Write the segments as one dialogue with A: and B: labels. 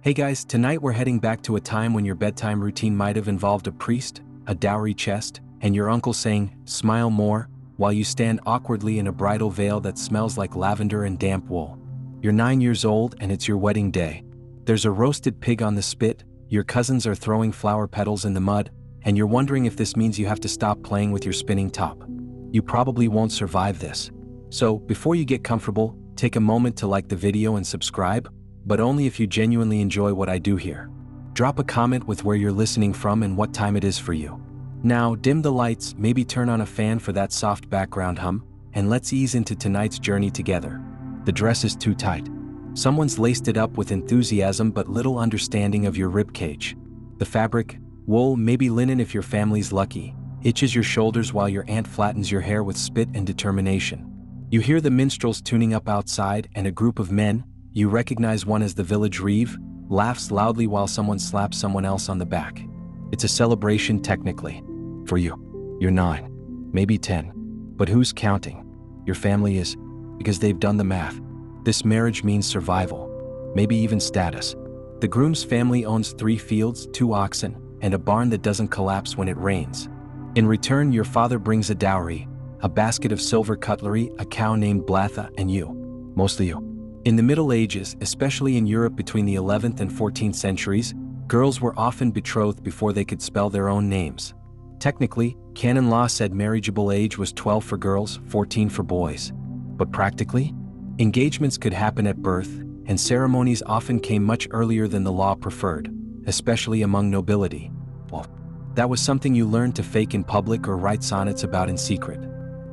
A: Hey guys, tonight we're heading back to a time when your bedtime routine might have involved a priest, a dowry chest, and your uncle saying, "Smile more," while you stand awkwardly in a bridal veil that smells like lavender and damp wool. You're 9 years old and it's your wedding day. There's a roasted pig on the spit, your cousins are throwing flower petals in the mud, and you're wondering if this means you have to stop playing with your spinning top. You probably won't survive this. So, before you get comfortable, take a moment to like the video and subscribe, but only if you genuinely enjoy what I do here. Drop a comment with where you're listening from and what time it is for you. Now, dim the lights, maybe turn on a fan for that soft background hum, and let's ease into tonight's journey together. The dress is too tight. Someone's laced it up with enthusiasm but little understanding of your ribcage. The fabric, wool, maybe linen if your family's lucky, itches your shoulders while your aunt flattens your hair with spit and determination. You hear the minstrels tuning up outside and a group of men, you recognize one as the village reeve, laughs loudly while someone slaps someone else on the back. It's a celebration technically. For you. You're 9, maybe 10. But who's counting? Your family is, because they've done the math. This marriage means survival, maybe even status. The groom's family owns 3 fields, 2 oxen, and a barn that doesn't collapse when it rains. In return, your father brings a dowry, a basket of silver cutlery, a cow named Blatha, and you. Mostly you. In the Middle Ages, especially in Europe between the 11th and 14th centuries, girls were often betrothed before they could spell their own names. Technically, canon law said marriageable age was 12 for girls, 14 for boys. But practically, engagements could happen at birth, and ceremonies often came much earlier than the law preferred, especially among nobility. Well, that was something you learned to fake in public or write sonnets about in secret.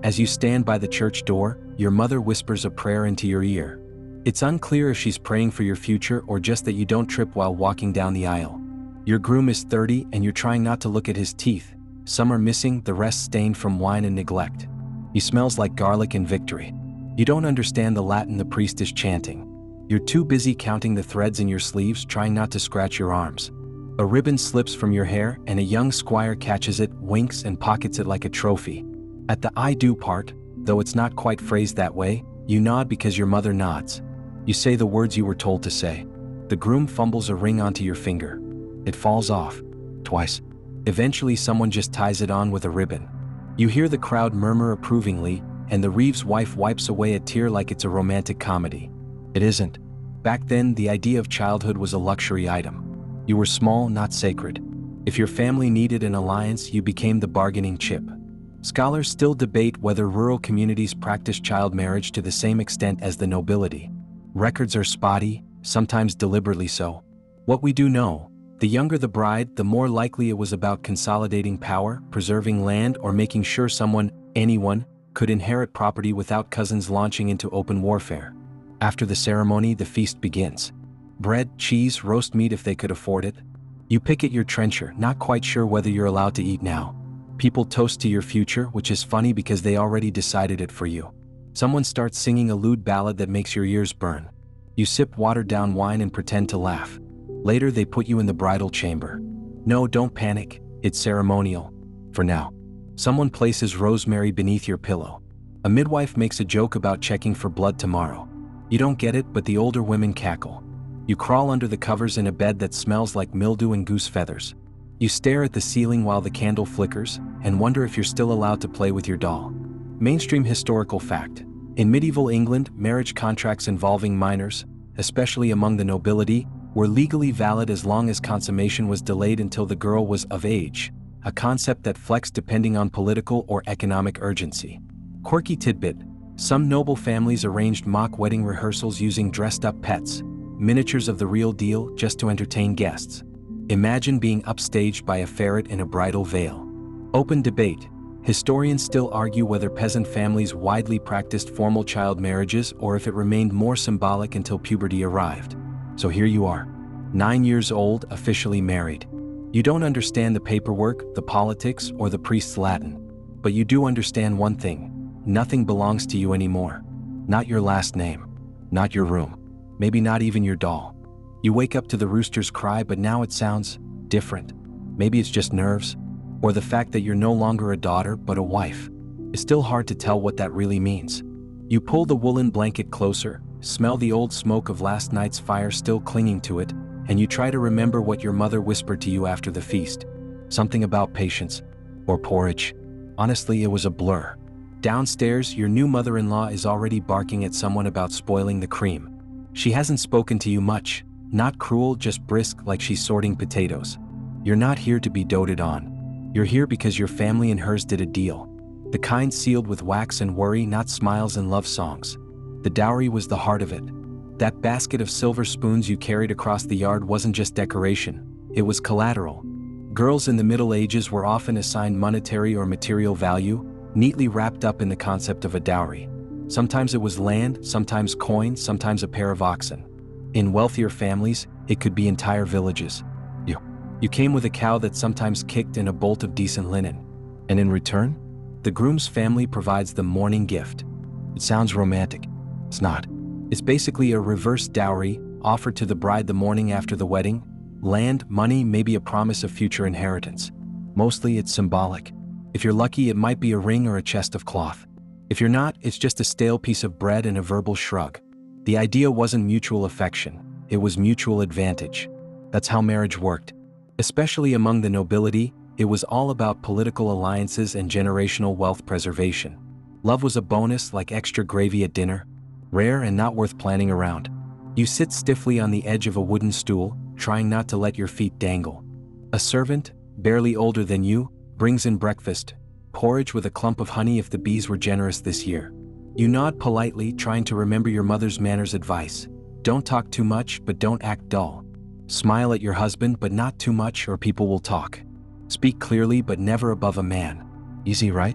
A: As you stand by the church door, your mother whispers a prayer into your ear. It's unclear if she's praying for your future or just that you don't trip while walking down the aisle. Your groom is 30 and you're trying not to look at his teeth. Some are missing, the rest stained from wine and neglect. He smells like garlic and victory. You don't understand the Latin the priest is chanting. You're too busy counting the threads in your sleeves, trying not to scratch your arms. A ribbon slips from your hair and a young squire catches it, winks and pockets it like a trophy. At the "I do" part, though it's not quite phrased that way, you nod because your mother nods. You say the words you were told to say. The groom fumbles a ring onto your finger. It falls off. Twice. Eventually someone just ties it on with a ribbon. You hear the crowd murmur approvingly, and the reeve's wife wipes away a tear like it's a romantic comedy. It isn't. Back then, the idea of childhood was a luxury item. You were small, not sacred. If your family needed an alliance, you became the bargaining chip. Scholars still debate whether rural communities practice child marriage to the same extent as the nobility. Records are spotty, sometimes deliberately so. What we do know, the younger the bride, the more likely it was about consolidating power, preserving land, or making sure someone, anyone, could inherit property without cousins launching into open warfare. After the ceremony, the feast begins. Bread, cheese, roast meat if they could afford it. You pick at your trencher, not quite sure whether you're allowed to eat now. People toast to your future, which is funny because they already decided it for you. Someone starts singing a lewd ballad that makes your ears burn. You sip watered-down wine and pretend to laugh. Later they put you in the bridal chamber. No, don't panic, it's ceremonial. For now. Someone places rosemary beneath your pillow. A midwife makes a joke about checking for blood tomorrow. You don't get it, but the older women cackle. You crawl under the covers in a bed that smells like mildew and goose feathers. You stare at the ceiling while the candle flickers, and wonder if you're still allowed to play with your doll. Mainstream historical fact. In medieval England, marriage contracts involving minors, especially among the nobility, were legally valid as long as consummation was delayed until the girl was of age, a concept that flexed depending on political or economic urgency. Quirky tidbit: some noble families arranged mock wedding rehearsals using dressed-up pets, miniatures of the real deal, just to entertain guests. Imagine being upstaged by a ferret in a bridal veil. Open debate. Historians still argue whether peasant families widely practiced formal child marriages or if it remained more symbolic until puberty arrived. So here you are, 9 years old, officially married. You don't understand the paperwork, the politics, or the priest's Latin. But you do understand one thing: nothing belongs to you anymore. Not your last name. Not your room. Maybe not even your doll. You wake up to the rooster's cry, but now it sounds different. Maybe it's just nerves, or the fact that you're no longer a daughter but a wife. It's still hard to tell what that really means. You pull the woolen blanket closer, smell the old smoke of last night's fire still clinging to it, and you try to remember what your mother whispered to you after the feast. Something about patience. Or porridge. Honestly, it was a blur. Downstairs, your new mother-in-law is already barking at someone about spoiling the cream. She hasn't spoken to you much. Not cruel, just brisk, like she's sorting potatoes. You're not here to be doted on. You're here because your family and hers did a deal. The kind sealed with wax and worry, not smiles and love songs. The dowry was the heart of it. That basket of silver spoons you carried across the yard wasn't just decoration. It was collateral. Girls in the Middle Ages were often assigned monetary or material value, neatly wrapped up in the concept of a dowry. Sometimes it was land, sometimes coin, sometimes a pair of oxen. In wealthier families, it could be entire villages. You came with a cow that sometimes kicked and a bolt of decent linen. And in return, the groom's family provides the morning gift. It sounds romantic. It's not. It's basically a reverse dowry offered to the bride the morning after the wedding. Land, money, maybe a promise of future inheritance. Mostly it's symbolic. If you're lucky, it might be a ring or a chest of cloth. If you're not, it's just a stale piece of bread and a verbal shrug. The idea wasn't mutual affection, it was mutual advantage. That's how marriage worked. Especially among the nobility, it was all about political alliances and generational wealth preservation. Love was a bonus, like extra gravy at dinner. Rare and not worth planning around. You sit stiffly on the edge of a wooden stool, trying not to let your feet dangle. A servant, barely older than you, brings in breakfast, porridge with a clump of honey if the bees were generous this year. You nod politely, trying to remember your mother's manners advice. Don't talk too much, but don't act dull. Smile at your husband, but not too much or people will talk. Speak clearly, but never above a man. Easy, right?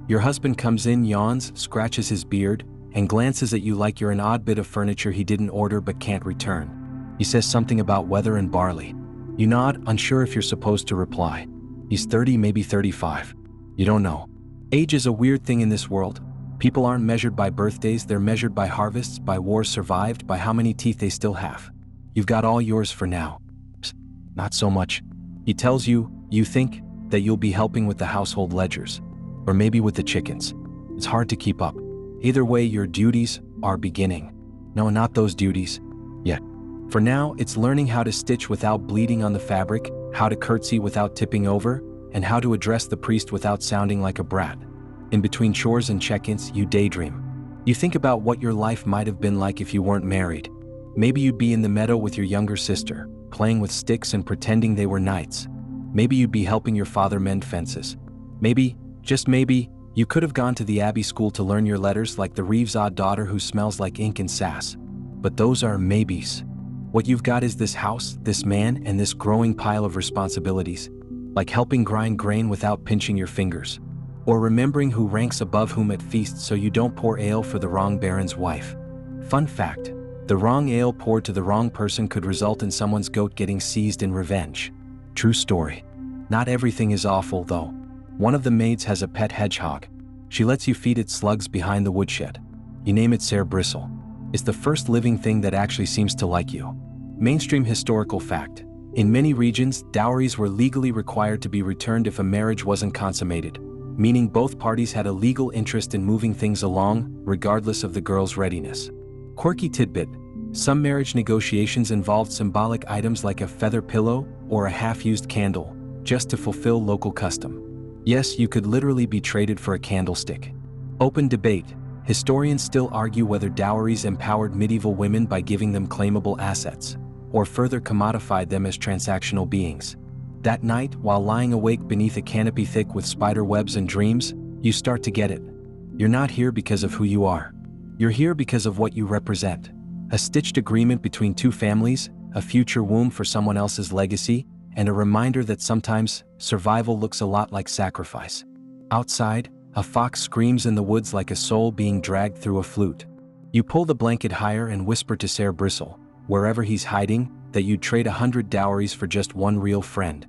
A: Your husband comes in, yawns, scratches his beard, and glances at you like you're an odd bit of furniture he didn't order but can't return. He says something about weather and barley. You nod, unsure if you're supposed to reply. He's 30, maybe 35. You don't know. Age is a weird thing in this world. People aren't measured by birthdays, they're measured by harvests, by wars survived, by how many teeth they still have. You've got all yours for now. Psst, not so much. He tells you, you think, that you'll be helping with the household ledgers. Or maybe with the chickens. It's hard to keep up. Either way, your duties are beginning. No, not those duties. Yet. For now, it's learning how to stitch without bleeding on the fabric, how to curtsy without tipping over, and how to address the priest without sounding like a brat. In between chores and check-ins, you daydream. You think about what your life might have been like if you weren't married. Maybe you'd be in the meadow with your younger sister, playing with sticks and pretending they were knights. Maybe you'd be helping your father mend fences. Maybe, just maybe, you could have gone to the abbey school to learn your letters like the Reeves' odd daughter who smells like ink and sass. But those are maybes. What you've got is this house, this man, and this growing pile of responsibilities. Like helping grind grain without pinching your fingers. Or remembering who ranks above whom at feasts so you don't pour ale for the wrong baron's wife. Fun fact, the wrong ale poured to the wrong person could result in someone's goat getting seized in revenge. True story. Not everything is awful though. One of the maids has a pet hedgehog. She lets you feed it slugs behind the woodshed. You name it Sir Bristle. It's the first living thing that actually seems to like you. Mainstream historical fact. In many regions, dowries were legally required to be returned if a marriage wasn't consummated, meaning both parties had a legal interest in moving things along, regardless of the girl's readiness. Quirky tidbit. Some marriage negotiations involved symbolic items like a feather pillow or a half-used candle, just to fulfill local custom. Yes, you could literally be traded for a candlestick. Open debate. Historians still argue whether dowries empowered medieval women by giving them claimable assets, or further commodified them as transactional beings. That night, while lying awake beneath a canopy thick with spider webs and dreams, you start to get it. You're not here because of who you are. You're here because of what you represent. A stitched agreement between two families, a future womb for someone else's legacy, and a reminder that sometimes survival looks a lot like sacrifice. Outside, a fox screams in the woods like a soul being dragged through a flute. You pull the blanket higher and whisper to Sir Bristle, wherever he's hiding, that you'd trade 100 dowries for just one real friend.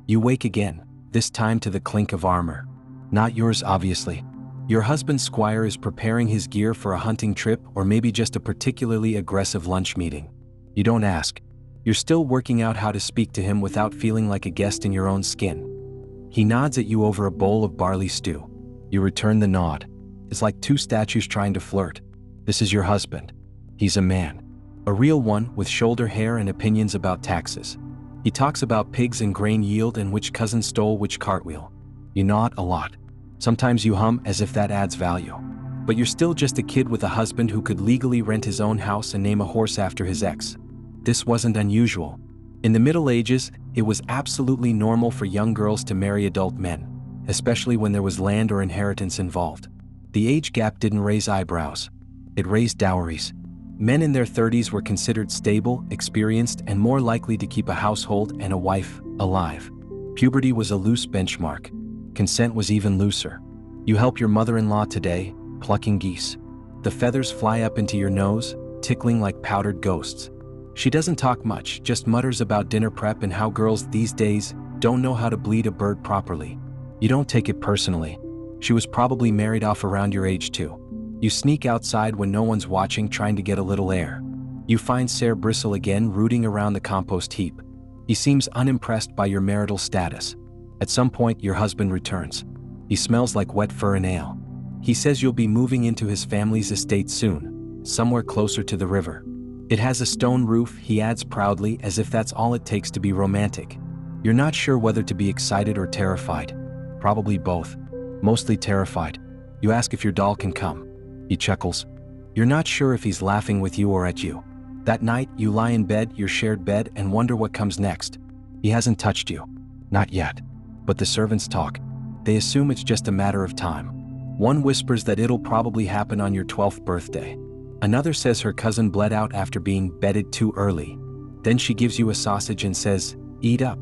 A: You wake again, this time to the clink of armor. Not yours, obviously. Your husband's squire is preparing his gear for a hunting trip or maybe just a particularly aggressive lunch meeting. You don't ask. You're still working out how to speak to him without feeling like a guest in your own skin. He nods at you over a bowl of barley stew. You return the nod. It's like two statues trying to flirt. This is your husband. He's a man. A real one with shoulder hair and opinions about taxes. He talks about pigs and grain yield and which cousin stole which cartwheel. You nod a lot. Sometimes you hum as if that adds value. But you're still just a kid with a husband who could legally rent his own house and name a horse after his ex. This wasn't unusual. In the Middle Ages, it was absolutely normal for young girls to marry adult men, especially when there was land or inheritance involved. The age gap didn't raise eyebrows. It raised dowries. Men in their 30s were considered stable, experienced, and more likely to keep a household and a wife alive. Puberty was a loose benchmark. Consent was even looser. You help your mother-in-law today, plucking geese. The feathers fly up into your nose, tickling like powdered ghosts. She doesn't talk much, just mutters about dinner prep and how girls these days don't know how to bleed a bird properly. You don't take it personally. She was probably married off around your age too. You sneak outside when no one's watching, trying to get a little air. You find Sir Bristle again rooting around the compost heap. He seems unimpressed by your marital status. At some point, your husband returns. He smells like wet fur and ale. He says you'll be moving into his family's estate soon, somewhere closer to the river. It has a stone roof, he adds proudly, as if that's all it takes to be romantic. You're not sure whether to be excited or terrified. Probably both. Mostly terrified. You ask if your doll can come. He chuckles. You're not sure if he's laughing with you or at you. That night, you lie in bed, your shared bed, and wonder what comes next. He hasn't touched you. Not yet. But the servants talk. They assume it's just a matter of time. One whispers that it'll probably happen on your 12th birthday. Another says her cousin bled out after being bedded too early. Then she gives you a sausage and says, "Eat up.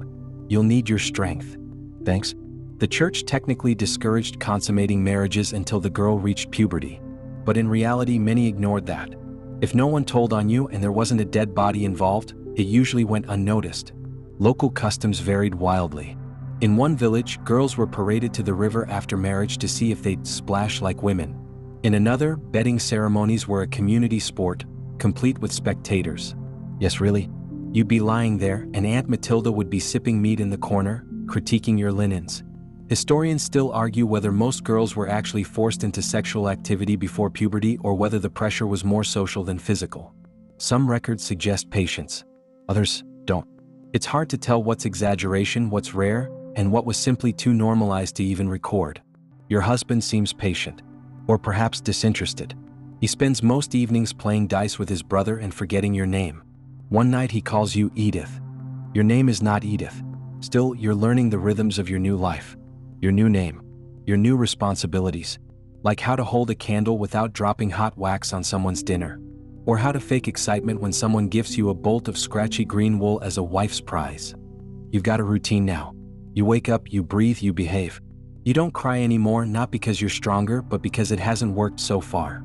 A: You'll need your strength." Thanks. The church technically discouraged consummating marriages until the girl reached puberty. But in reality, many ignored that. If no one told on you and there wasn't a dead body involved, it usually went unnoticed. Local customs varied wildly. In one village, girls were paraded to the river after marriage to see if they'd splash like women. In another, bedding ceremonies were a community sport, complete with spectators. Yes, really? You'd be lying there, and Aunt Matilda would be sipping mead in the corner, critiquing your linens. Historians still argue whether most girls were actually forced into sexual activity before puberty or whether the pressure was more social than physical. Some records suggest patience. Others don't. It's hard to tell what's exaggeration, what's rare, and what was simply too normalized to even record. Your husband seems patient. Or perhaps disinterested. He spends most evenings playing dice with his brother and forgetting your name. One night he calls you Edith. Your name is not Edith. Still, you're learning the rhythms of your new life. Your new name. Your new responsibilities. Like how to hold a candle without dropping hot wax on someone's dinner. Or how to fake excitement when someone gifts you a bolt of scratchy green wool as a wife's prize. You've got a routine now. You wake up, you breathe, you behave. You don't cry anymore, not because you're stronger, but because it hasn't worked so far.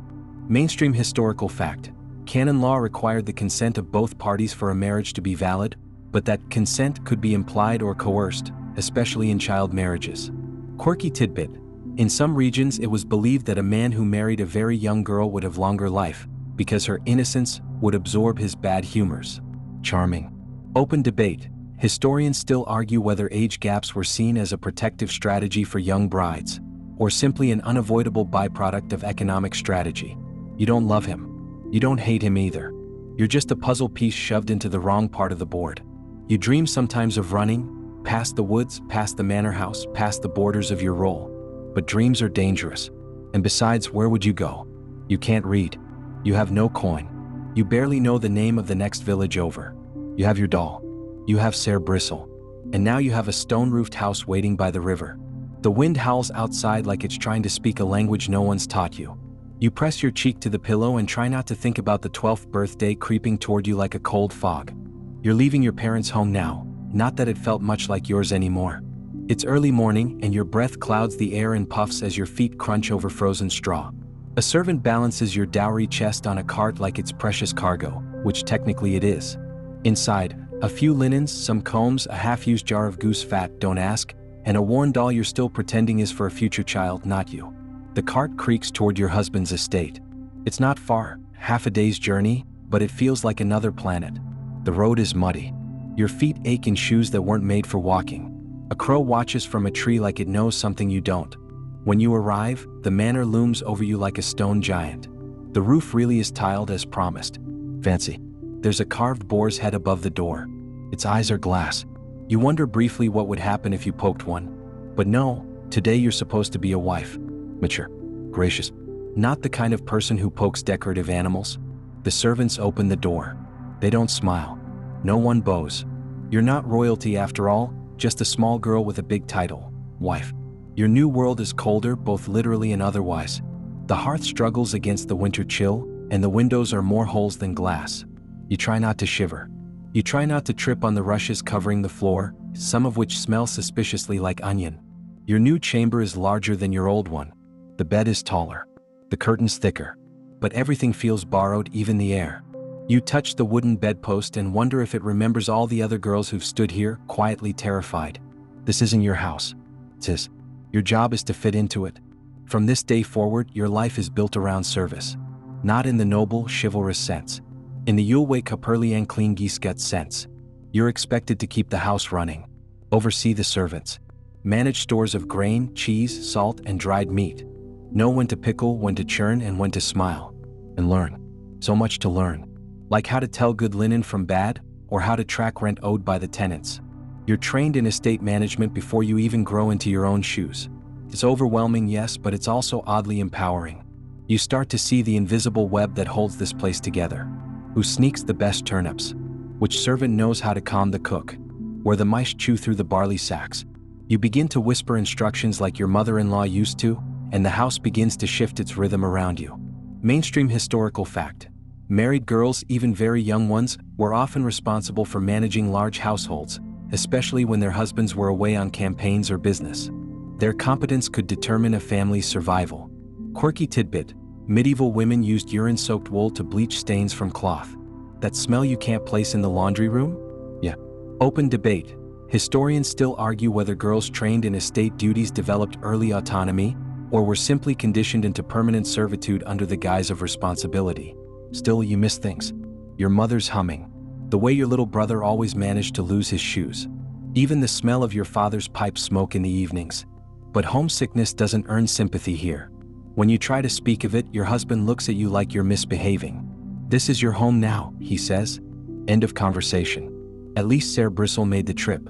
A: Mainstream historical fact. Canon law required the consent of both parties for a marriage to be valid, but that consent could be implied or coerced, especially in child marriages. Quirky tidbit. In some regions, it was believed that a man who married a very young girl would have longer life, because her innocence would absorb his bad humors. Charming. Open debate. Historians still argue whether age gaps were seen as a protective strategy for young brides, or simply an unavoidable byproduct of economic strategy. You don't love him. You don't hate him either. You're just a puzzle piece shoved into the wrong part of the board. You dream sometimes of running, past the woods, past the manor house, past the borders of your role. But dreams are dangerous. And besides, where would you go? You can't read. You have no coin. You barely know the name of the next village over. You have your doll. You have Sir Bristle. And now you have a stone-roofed house waiting by the river. The wind howls outside like it's trying to speak a language no one's taught you. You press your cheek to the pillow and try not to think about the 12th birthday creeping toward you like a cold fog. You're leaving your parents' home now, not that it felt much like yours anymore. It's early morning and your breath clouds the air in puffs as your feet crunch over frozen straw. A servant balances your dowry chest on a cart like it's precious cargo, which technically it is. Inside, a few linens, some combs, a half-used jar of goose fat, don't ask, and a worn doll you're still pretending is for a future child, not you. The cart creaks toward your husband's estate. It's not far, half a day's journey, but it feels like another planet. The road is muddy. Your feet ache in shoes that weren't made for walking. A crow watches from a tree like it knows something you don't. When you arrive, the manor looms over you like a stone giant. The roof really is tiled as promised. Fancy. There's a carved boar's head above the door. Its eyes are glass. You wonder briefly what would happen if you poked one. But no, today you're supposed to be a wife. Mature. Gracious. Not the kind of person who pokes decorative animals. The servants open the door. They don't smile. No one bows. You're not royalty after all, just a small girl with a big title. Wife. Your new world is colder, both literally and otherwise. The hearth struggles against the winter chill, and the windows are more holes than glass. You try not to shiver. You try not to trip on the rushes covering the floor, some of which smell suspiciously like onion. Your new chamber is larger than your old one. The bed is taller. The curtains thicker. But everything feels borrowed, even the air. You touch the wooden bedpost and wonder if it remembers all the other girls who've stood here, quietly terrified. This isn't your house. It's his. Your job is to fit into it. From this day forward, your life is built around service. Not in the noble, chivalrous sense. In the Yulwe Kaperlian Klingisket sense. You're expected to keep the house running. Oversee the servants. Manage stores of grain, cheese, salt, and dried meat. Know when to pickle, when to churn, and when to smile. And learn. So much to learn. Like how to tell good linen from bad, or how to track rent owed by the tenants. You're trained in estate management before you even grow into your own shoes. It's overwhelming, yes, but it's also oddly empowering. You start to see the invisible web that holds this place together. Who sneaks the best turnips? Which servant knows how to calm the cook? Where the mice chew through the barley sacks? You begin to whisper instructions like your mother-in-law used to, and the house begins to shift its rhythm around you. Mainstream historical fact. Married girls, even very young ones, were often responsible for managing large households, especially when their husbands were away on campaigns or business. Their competence could determine a family's survival. Quirky tidbit. Medieval women used urine-soaked wool to bleach stains from cloth. That smell you can't place in the laundry room? Yeah. Open debate. Historians still argue whether girls trained in estate duties developed early autonomy, or were simply conditioned into permanent servitude under the guise of responsibility. Still, you miss things. Your mother's humming. The way your little brother always managed to lose his shoes. Even the smell of your father's pipe smoke in the evenings. But homesickness doesn't earn sympathy here. When you try to speak of it, your husband looks at you like you're misbehaving. This is your home now, he says. End of conversation. At least Ser Bristle made the trip.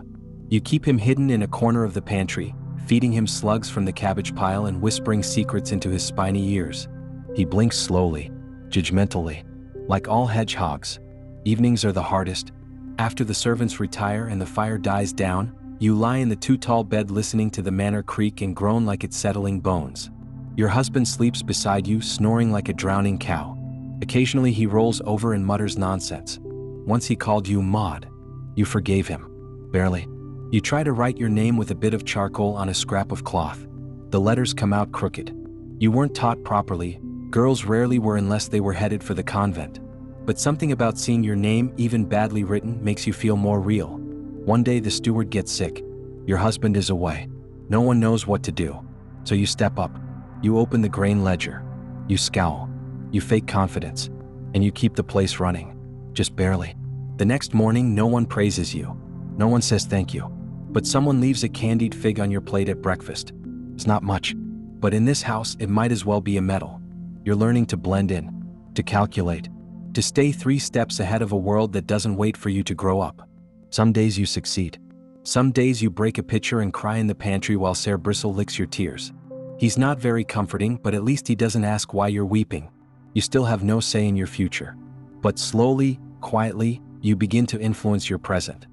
A: You keep him hidden in a corner of the pantry, feeding him slugs from the cabbage pile and whispering secrets into his spiny ears. He blinks slowly, judgmentally. Like all hedgehogs, evenings are the hardest. After the servants retire and the fire dies down, you lie in the too-tall bed listening to the manor creak and groan like it's settling bones. Your husband sleeps beside you, snoring like a drowning cow. Occasionally he rolls over and mutters nonsense. Once he called you Maud. You forgave him. Barely. You try to write your name with a bit of charcoal on a scrap of cloth. The letters come out crooked. You weren't taught properly. Girls rarely were unless they were headed for the convent. But something about seeing your name, even badly written, makes you feel more real. One day the steward gets sick. Your husband is away. No one knows what to do. So you step up. You open the grain ledger. You scowl. You fake confidence. And you keep the place running. Just barely. The next morning, no one praises you. No one says thank you. But someone leaves a candied fig on your plate at breakfast. It's not much. But in this house, it might as well be a medal. You're learning to blend in. To calculate. To stay 3 steps ahead of a world that doesn't wait for you to grow up. Some days you succeed. Some days you break a pitcher and cry in the pantry while Ser Bristle licks your tears. He's not very comforting, but at least he doesn't ask why you're weeping. You still have no say in your future. But slowly, quietly, you begin to influence your present.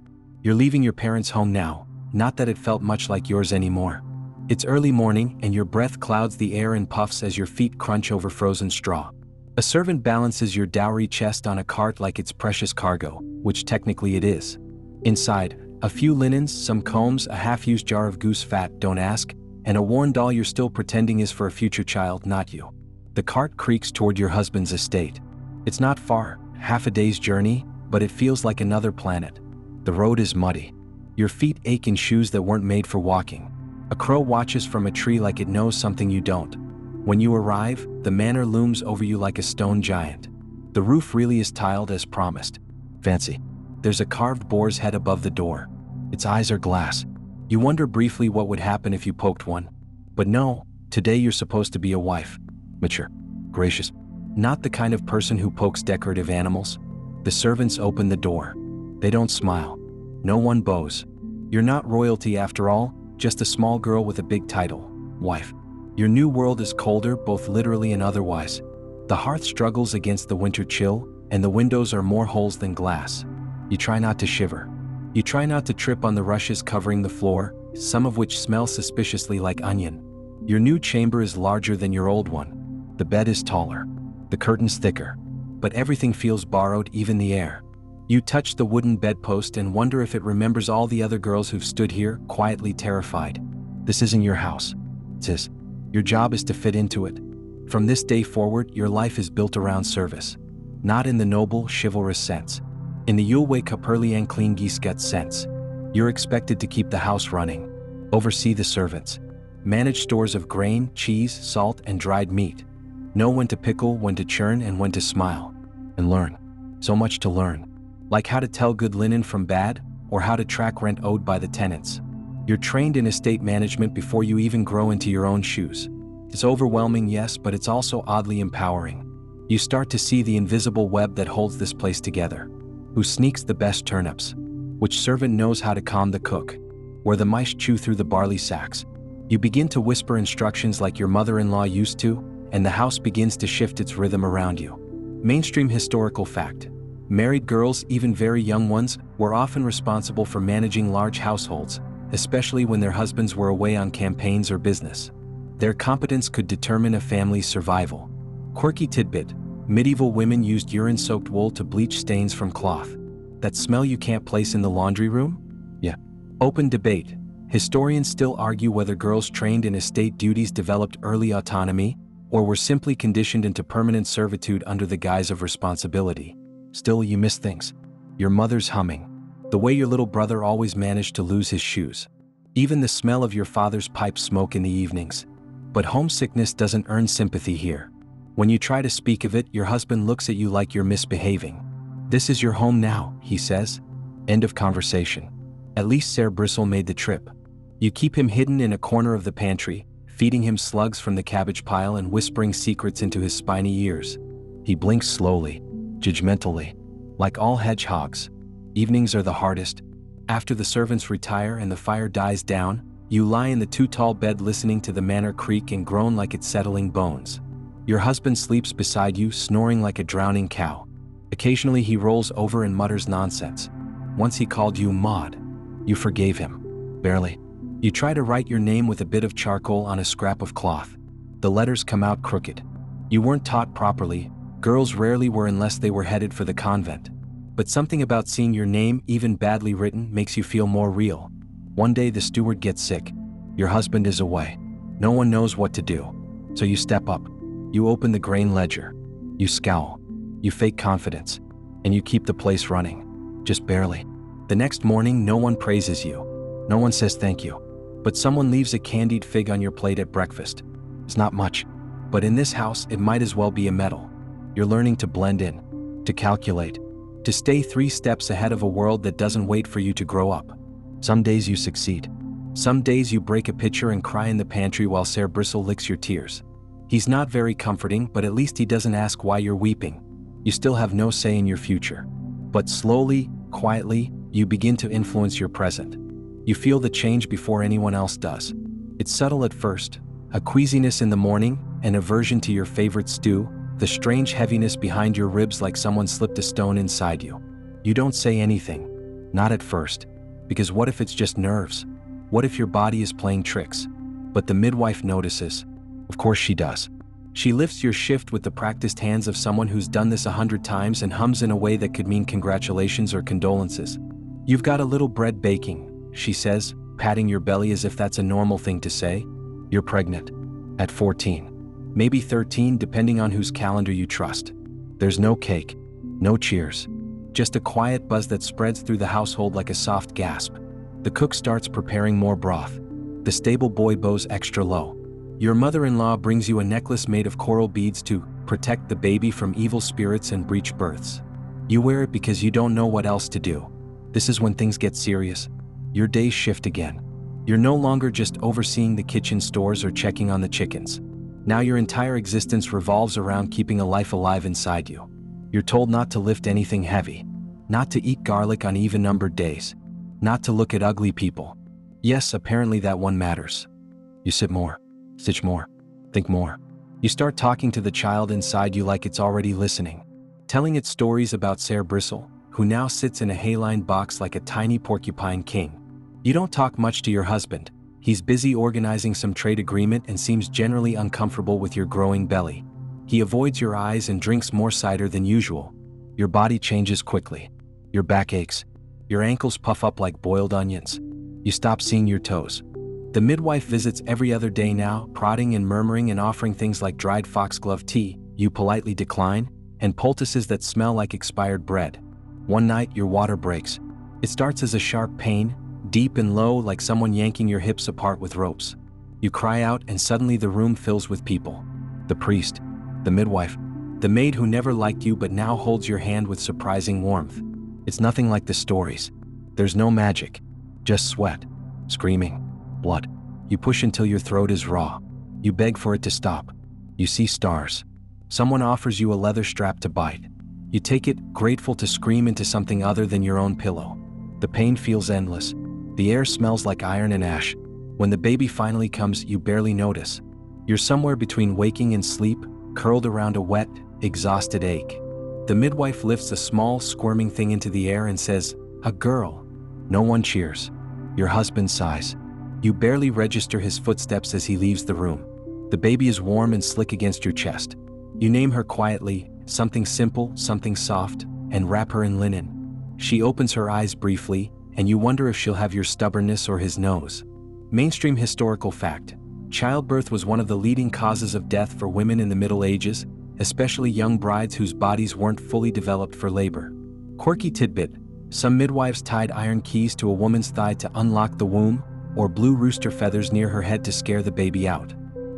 A: You're leaving your parents' home now, not that it felt much like yours anymore. It's early morning and your breath clouds the air in puffs as your feet crunch over frozen straw. A servant balances your dowry chest on a cart like it's precious cargo, which technically it is. Inside, a few linens, some combs, a half-used jar of goose fat, don't ask, and a worn doll you're still pretending is for a future child, not you. The cart creaks toward your husband's estate. It's not far, half a day's journey, but it feels like another planet. The road is muddy. Your feet ache in shoes that weren't made for walking. A crow watches from a tree like it knows something you don't. When you arrive, the manor looms over you like a stone giant. The roof really is tiled as promised. Fancy. There's a carved boar's head above the door. Its eyes are glass. You wonder briefly what would happen if you poked one. But no, today you're supposed to be a wife. Mature. Gracious. Not the kind of person who pokes decorative animals. The servants open the door. They don't smile. No one bows. You're not royalty after all, just a small girl with a big title, wife. Your new world is colder, both literally and otherwise. The hearth struggles against the winter chill, and the windows are more holes than glass. You try not to shiver. You try not to trip on the rushes covering the floor, some of which smell suspiciously like onion. Your new chamber is larger than your old one. The bed is taller. The curtains thicker. But everything feels borrowed, even the air. You touch the wooden bedpost and wonder if it remembers all the other girls who've stood here, quietly terrified. This isn't your house. It's his. Your job is to fit into it. From this day forward, your life is built around service. Not in the noble, chivalrous sense. In the Yulwe Kaperlian Klingisket sense. You're expected to keep the house running. Oversee the servants. Manage stores of grain, cheese, salt, and dried meat. Know when to pickle, when to churn, and when to smile. And learn. So much to learn. Like how to tell good linen from bad, or how to track rent owed by the tenants. You're trained in estate management before you even grow into your own shoes. It's overwhelming, yes, but it's also oddly empowering. You start to see the invisible web that holds this place together. Who sneaks the best turnips? Which servant knows how to calm the cook? Where the mice chew through the barley sacks? You begin to whisper instructions like your mother-in-law used to, and the house begins to shift its rhythm around you. Mainstream historical fact. Married girls, even very young ones, were often responsible for managing large households, especially when their husbands were away on campaigns or business. Their competence could determine a family's survival. Quirky tidbit: medieval women used urine-soaked wool to bleach stains from cloth. That smell you can't place in the laundry room? Yeah. Open debate. Historians still argue whether girls trained in estate duties developed early autonomy, or were simply conditioned into permanent servitude under the guise of responsibility. Still, you miss things. Your mother's humming. The way your little brother always managed to lose his shoes. Even the smell of your father's pipe smoke in the evenings. But homesickness doesn't earn sympathy here. When you try to speak of it, your husband looks at you like you're misbehaving. This is your home now, he says. End of conversation. At least Ser Bristle made the trip. You keep him hidden in a corner of the pantry, feeding him slugs from the cabbage pile and whispering secrets into his spiny ears. He blinks slowly, judgmentally. Like all hedgehogs, evenings are the hardest. After the servants retire and the fire dies down, you lie in the too-tall bed listening to the manor creak and groan like it's settling bones. Your husband sleeps beside you, snoring like a drowning cow. Occasionally he rolls over and mutters nonsense. Once he called you Maud. You forgave him. Barely. You try to write your name with a bit of charcoal on a scrap of cloth. The letters come out crooked. You weren't taught properly. Girls rarely were unless they were headed for the convent. But something about seeing your name, even badly written, makes you feel more real. One day the steward gets sick. Your husband is away. No one knows what to do. So you step up. You open the grain ledger. You scowl. You fake confidence. And you keep the place running. Just barely. The next morning, no one praises you. No one says thank you. But someone leaves a candied fig on your plate at breakfast. It's not much. But in this house, it might as well be a medal. You're learning to blend in. To calculate. To stay 3 steps ahead of a world that doesn't wait for you to grow up. Some days you succeed. Some days you break a pitcher and cry in the pantry while Ser Bristle licks your tears. He's not very comforting, but at least he doesn't ask why you're weeping. You still have no say in your future. But slowly, quietly, you begin to influence your present. You feel the change before anyone else does. It's subtle at first. A queasiness in the morning, an aversion to your favorite stew, the strange heaviness behind your ribs like someone slipped a stone inside you. You don't say anything. Not at first. Because what if it's just nerves? What if your body is playing tricks? But the midwife notices. Of course she does. She lifts your shift with the practiced hands of someone who's done this 100 times and hums in a way that could mean congratulations or condolences. You've got a little bread baking, she says, patting your belly as if that's a normal thing to say. You're pregnant. At 14. Maybe 13, depending on whose calendar you trust. There's no cake. No cheers. Just a quiet buzz that spreads through the household like a soft gasp. The cook starts preparing more broth. The stable boy bows extra low. Your mother-in-law brings you a necklace made of coral beads to protect the baby from evil spirits and breech births. You wear it because you don't know what else to do. This is when things get serious. Your days shift again. You're no longer just overseeing the kitchen stores or checking on the chickens. Now your entire existence revolves around keeping a life alive inside you. You're told not to lift anything heavy, not to eat garlic on even-numbered days, not to look at ugly people. Yes, apparently that one matters. You sit more, stitch more, think more. You start talking to the child inside you like it's already listening, telling it stories about Ser Bristle, who now sits in a hay-lined box like a tiny porcupine king. You don't talk much to your husband. He's busy organizing some trade agreement and seems generally uncomfortable with your growing belly. He avoids your eyes and drinks more cider than usual. Your body changes quickly. Your back aches. Your ankles puff up like boiled onions. You stop seeing your toes. The midwife visits every other day now, prodding and murmuring and offering things like dried foxglove tea you politely decline, and poultices that smell like expired bread. One night, your water breaks. It starts as a sharp pain, deep and low like someone yanking your hips apart with ropes. You cry out and suddenly the room fills with people. The priest, the midwife, the maid who never liked you but now holds your hand with surprising warmth. It's nothing like the stories. There's no magic, just sweat, screaming, blood. You push until your throat is raw. You beg for it to stop. You see stars. Someone offers you a leather strap to bite. You take it, grateful to scream into something other than your own pillow. The pain feels endless. The air smells like iron and ash. When the baby finally comes, you barely notice. You're somewhere between waking and sleep, curled around a wet, exhausted ache. The midwife lifts a small, squirming thing into the air and says, "A girl." No one cheers. Your husband sighs. You barely register his footsteps as he leaves the room. The baby is warm and slick against your chest. You name her quietly, something simple, something soft, and wrap her in linen. She opens her eyes briefly, and you wonder if she'll have your stubbornness or his nose. Mainstream historical fact: childbirth was one of the leading causes of death for women in the Middle Ages, especially young brides whose bodies weren't fully developed for labor. Quirky tidbit: some midwives tied iron keys to a woman's thigh to unlock the womb, or blue rooster feathers near her head to scare the baby out.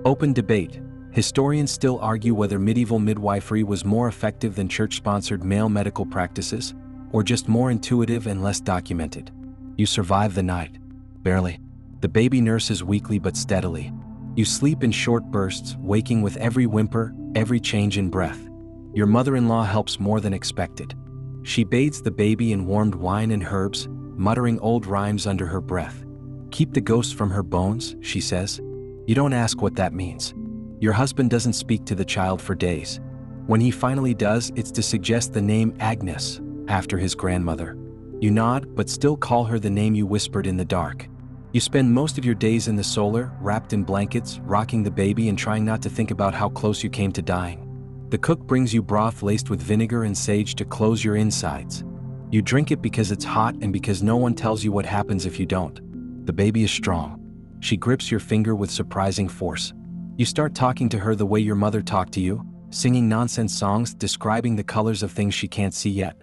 A: Open debate. Historians still argue whether medieval midwifery was more effective than church-sponsored male medical practices, or just more intuitive and less documented. You survive the night. Barely. The baby nurses weakly but steadily. You sleep in short bursts, waking with every whimper, every change in breath. Your mother-in-law helps more than expected. She bathes the baby in warmed wine and herbs, muttering old rhymes under her breath. "Keep the ghosts from her bones," she says. You don't ask what that means. Your husband doesn't speak to the child for days. When he finally does, it's to suggest the name Agnes, after his grandmother. You nod, but still call her the name you whispered in the dark. You spend most of your days in the solar, wrapped in blankets, rocking the baby and trying not to think about how close you came to dying. The cook brings you broth laced with vinegar and sage to close your insides. You drink it because it's hot and because no one tells you what happens if you don't. The baby is strong. She grips your finger with surprising force. You start talking to her the way your mother talked to you, singing nonsense songs describing the colors of things she can't see yet.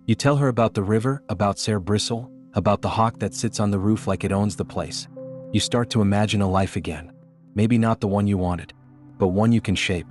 A: You tell her about the river, about Ser Bristle, about the hawk that sits on the roof like it owns the place. You start to imagine a life again. Maybe not the one you wanted, but one you can shape.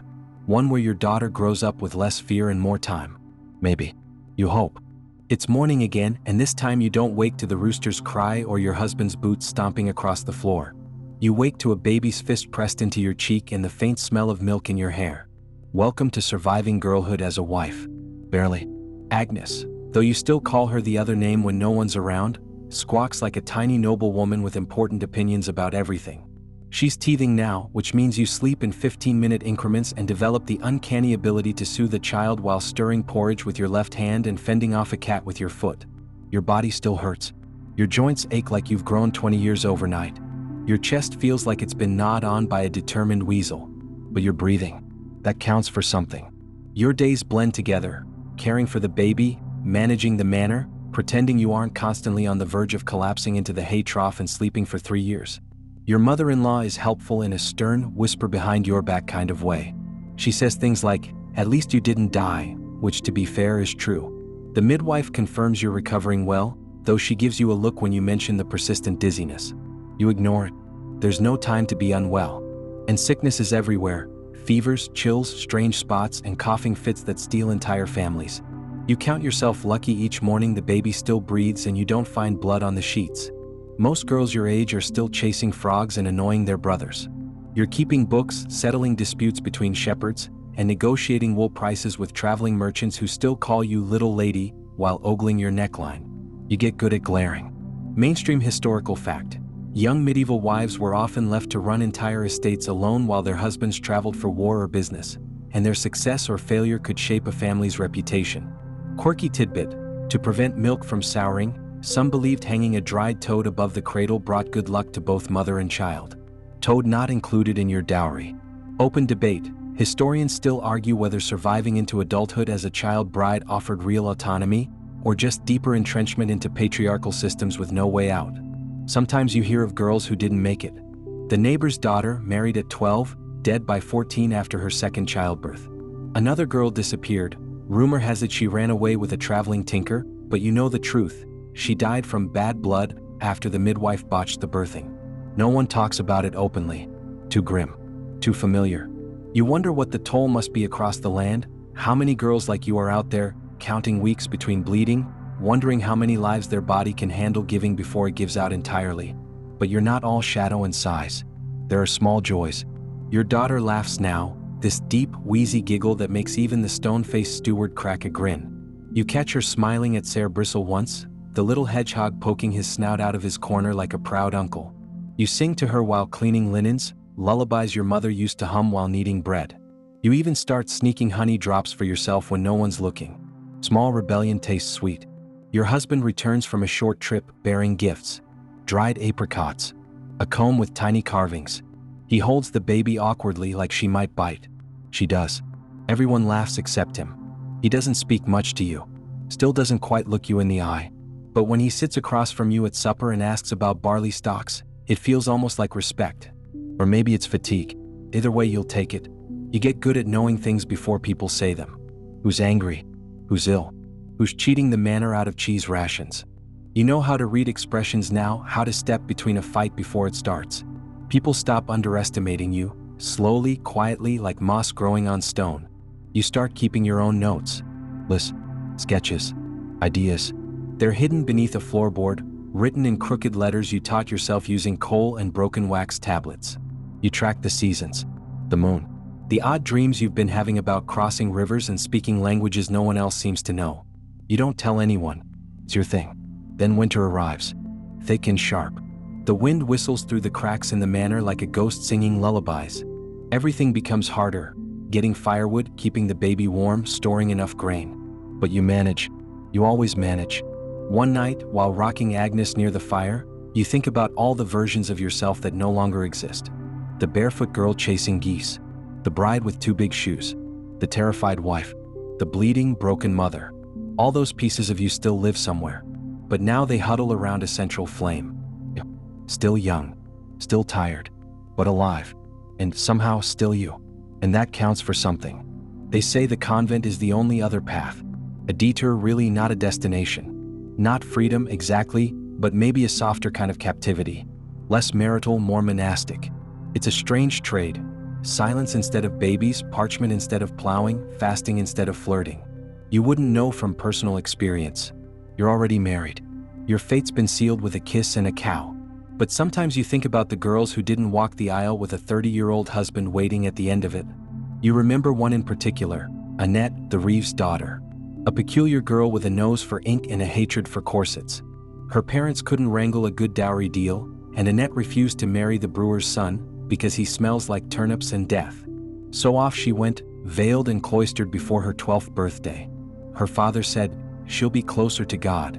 A: One where your daughter grows up with less fear and more time. Maybe. You hope. It's morning again, and this time you don't wake to the rooster's cry or your husband's boots stomping across the floor. You wake to a baby's fist pressed into your cheek and the faint smell of milk in your hair. Welcome to surviving girlhood as a wife. Barely. Agnes, though you still call her the other name when no one's around, squawks like a tiny noblewoman with important opinions about everything. She's teething now, which means you sleep in 15-minute increments and develop the uncanny ability to soothe a child while stirring porridge with your left hand and fending off a cat with your foot. Your body still hurts. Your joints ache like you've grown 20 years overnight. Your chest feels like it's been gnawed on by a determined weasel. But you're breathing. That counts for something. Your days blend together, caring for the baby, managing the manor, pretending you aren't constantly on the verge of collapsing into the hay trough and sleeping for 3 years. Your mother-in-law is helpful in a stern, whisper behind your back kind of way. She says things like, "At least you didn't die," which to be fair is true. The midwife confirms you're recovering well, though she gives you a look when you mention the persistent dizziness. You ignore it. There's no time to be unwell. And sickness is everywhere. Fevers, chills, strange spots, and coughing fits that steal entire families. You count yourself lucky each morning the baby still breathes and you don't find blood on the sheets. Most girls your age are still chasing frogs and annoying their brothers. You're keeping books, settling disputes between shepherds, and negotiating wool prices with traveling merchants who still call you little lady while ogling your neckline. You get good at glaring. Mainstream historical fact. Young medieval wives were often left to run entire estates alone while their husbands traveled for war or business, and their success or failure could shape a family's reputation. Quirky tidbit. To prevent milk from souring, some believed hanging a dried toad above the cradle brought good luck to both mother and child. Toad not included in your dowry. Open debate. Historians still argue whether surviving into adulthood as a child bride offered real autonomy, or just deeper entrenchment into patriarchal systems with no way out. Sometimes you hear of girls who didn't make it. The neighbor's daughter, married at 12, dead by 14 after her second childbirth. Another girl disappeared. Rumor has it she ran away with a traveling tinker, but you know the truth. She died from bad blood after the midwife botched the birthing. No one talks about it openly. Too grim. Too familiar. You wonder what the toll must be across the land? How many girls like you are out there, counting weeks between bleeding, wondering how many lives their body can handle giving before it gives out entirely? But you're not all shadow and sighs. There are small joys. Your daughter laughs now, this deep, wheezy giggle that makes even the stone-faced steward crack a grin. You catch her smiling at Sir Bristle once, the little hedgehog poking his snout out of his corner like a proud uncle. You sing to her while cleaning linens, lullabies your mother used to hum while kneading bread. You even start sneaking honey drops for yourself when no one's looking. Small rebellion tastes sweet. Your husband returns from a short trip bearing gifts. Dried apricots. A comb with tiny carvings. He holds the baby awkwardly like she might bite. She does. Everyone laughs except him. He doesn't speak much to you. Still doesn't quite look you in the eye. But when he sits across from you at supper and asks about barley stalks, it feels almost like respect. Or maybe it's fatigue. Either way you'll take it. You get good at knowing things before people say them. Who's angry? Who's ill? Who's cheating the manna out of cheese rations? You know how to read expressions now, how to step between a fight before it starts. People stop underestimating you, slowly, quietly, like moss growing on stone. You start keeping your own notes. Lists, sketches, ideas. They're hidden beneath a floorboard, written in crooked letters you taught yourself using coal and broken wax tablets. You track the seasons, the moon, the odd dreams you've been having about crossing rivers and speaking languages no one else seems to know. You don't tell anyone. It's your thing. Then winter arrives, thick and sharp. The wind whistles through the cracks in the manor like a ghost singing lullabies. Everything becomes harder. Getting firewood, keeping the baby warm, storing enough grain. But you manage. You always manage. One night, while rocking Agnes near the fire, you think about all the versions of yourself that no longer exist. The barefoot girl chasing geese. The bride with too big shoes. The terrified wife. The bleeding, broken mother. All those pieces of you still live somewhere. But now they huddle around a central flame. Still young. Still tired. But alive. And somehow still you. And that counts for something. They say the convent is the only other path. A detour, really not a destination. Not freedom exactly, but maybe a softer kind of captivity. Less marital, more monastic. It's a strange trade. Silence instead of babies, parchment instead of plowing, fasting instead of flirting. You wouldn't know from personal experience. You're already married. Your fate's been sealed with a kiss and a cow. But sometimes you think about the girls who didn't walk the aisle with a 30-year-old husband waiting at the end of it. You remember one in particular, Annette, the Reeves' daughter. A peculiar girl with a nose for ink and a hatred for corsets. Her parents couldn't wrangle a good dowry deal, and Annette refused to marry the brewer's son because he smells like turnips and death. So off she went, veiled and cloistered before her 12th birthday. Her father said, "She'll be closer to God."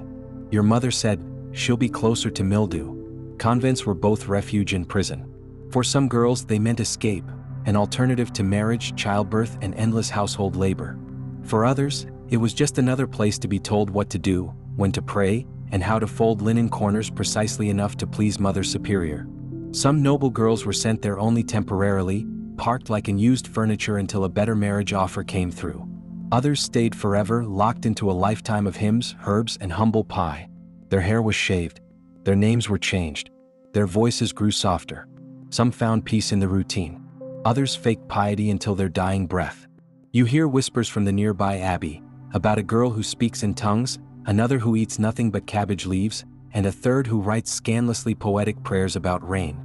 A: Your mother said, "She'll be closer to mildew." Convents were both refuge and prison. For some girls, they meant escape, an alternative to marriage, childbirth, and endless household labor. For others, it was just another place to be told what to do, when to pray, and how to fold linen corners precisely enough to please Mother Superior. Some noble girls were sent there only temporarily, parked like unused furniture until a better marriage offer came through. Others stayed forever, locked into a lifetime of hymns, herbs, and humble pie. Their hair was shaved. Their names were changed. Their voices grew softer. Some found peace in the routine. Others faked piety until their dying breath. You hear whispers from the nearby abbey, about a girl who speaks in tongues, another who eats nothing but cabbage leaves, and a third who writes scandalously poetic prayers about rain.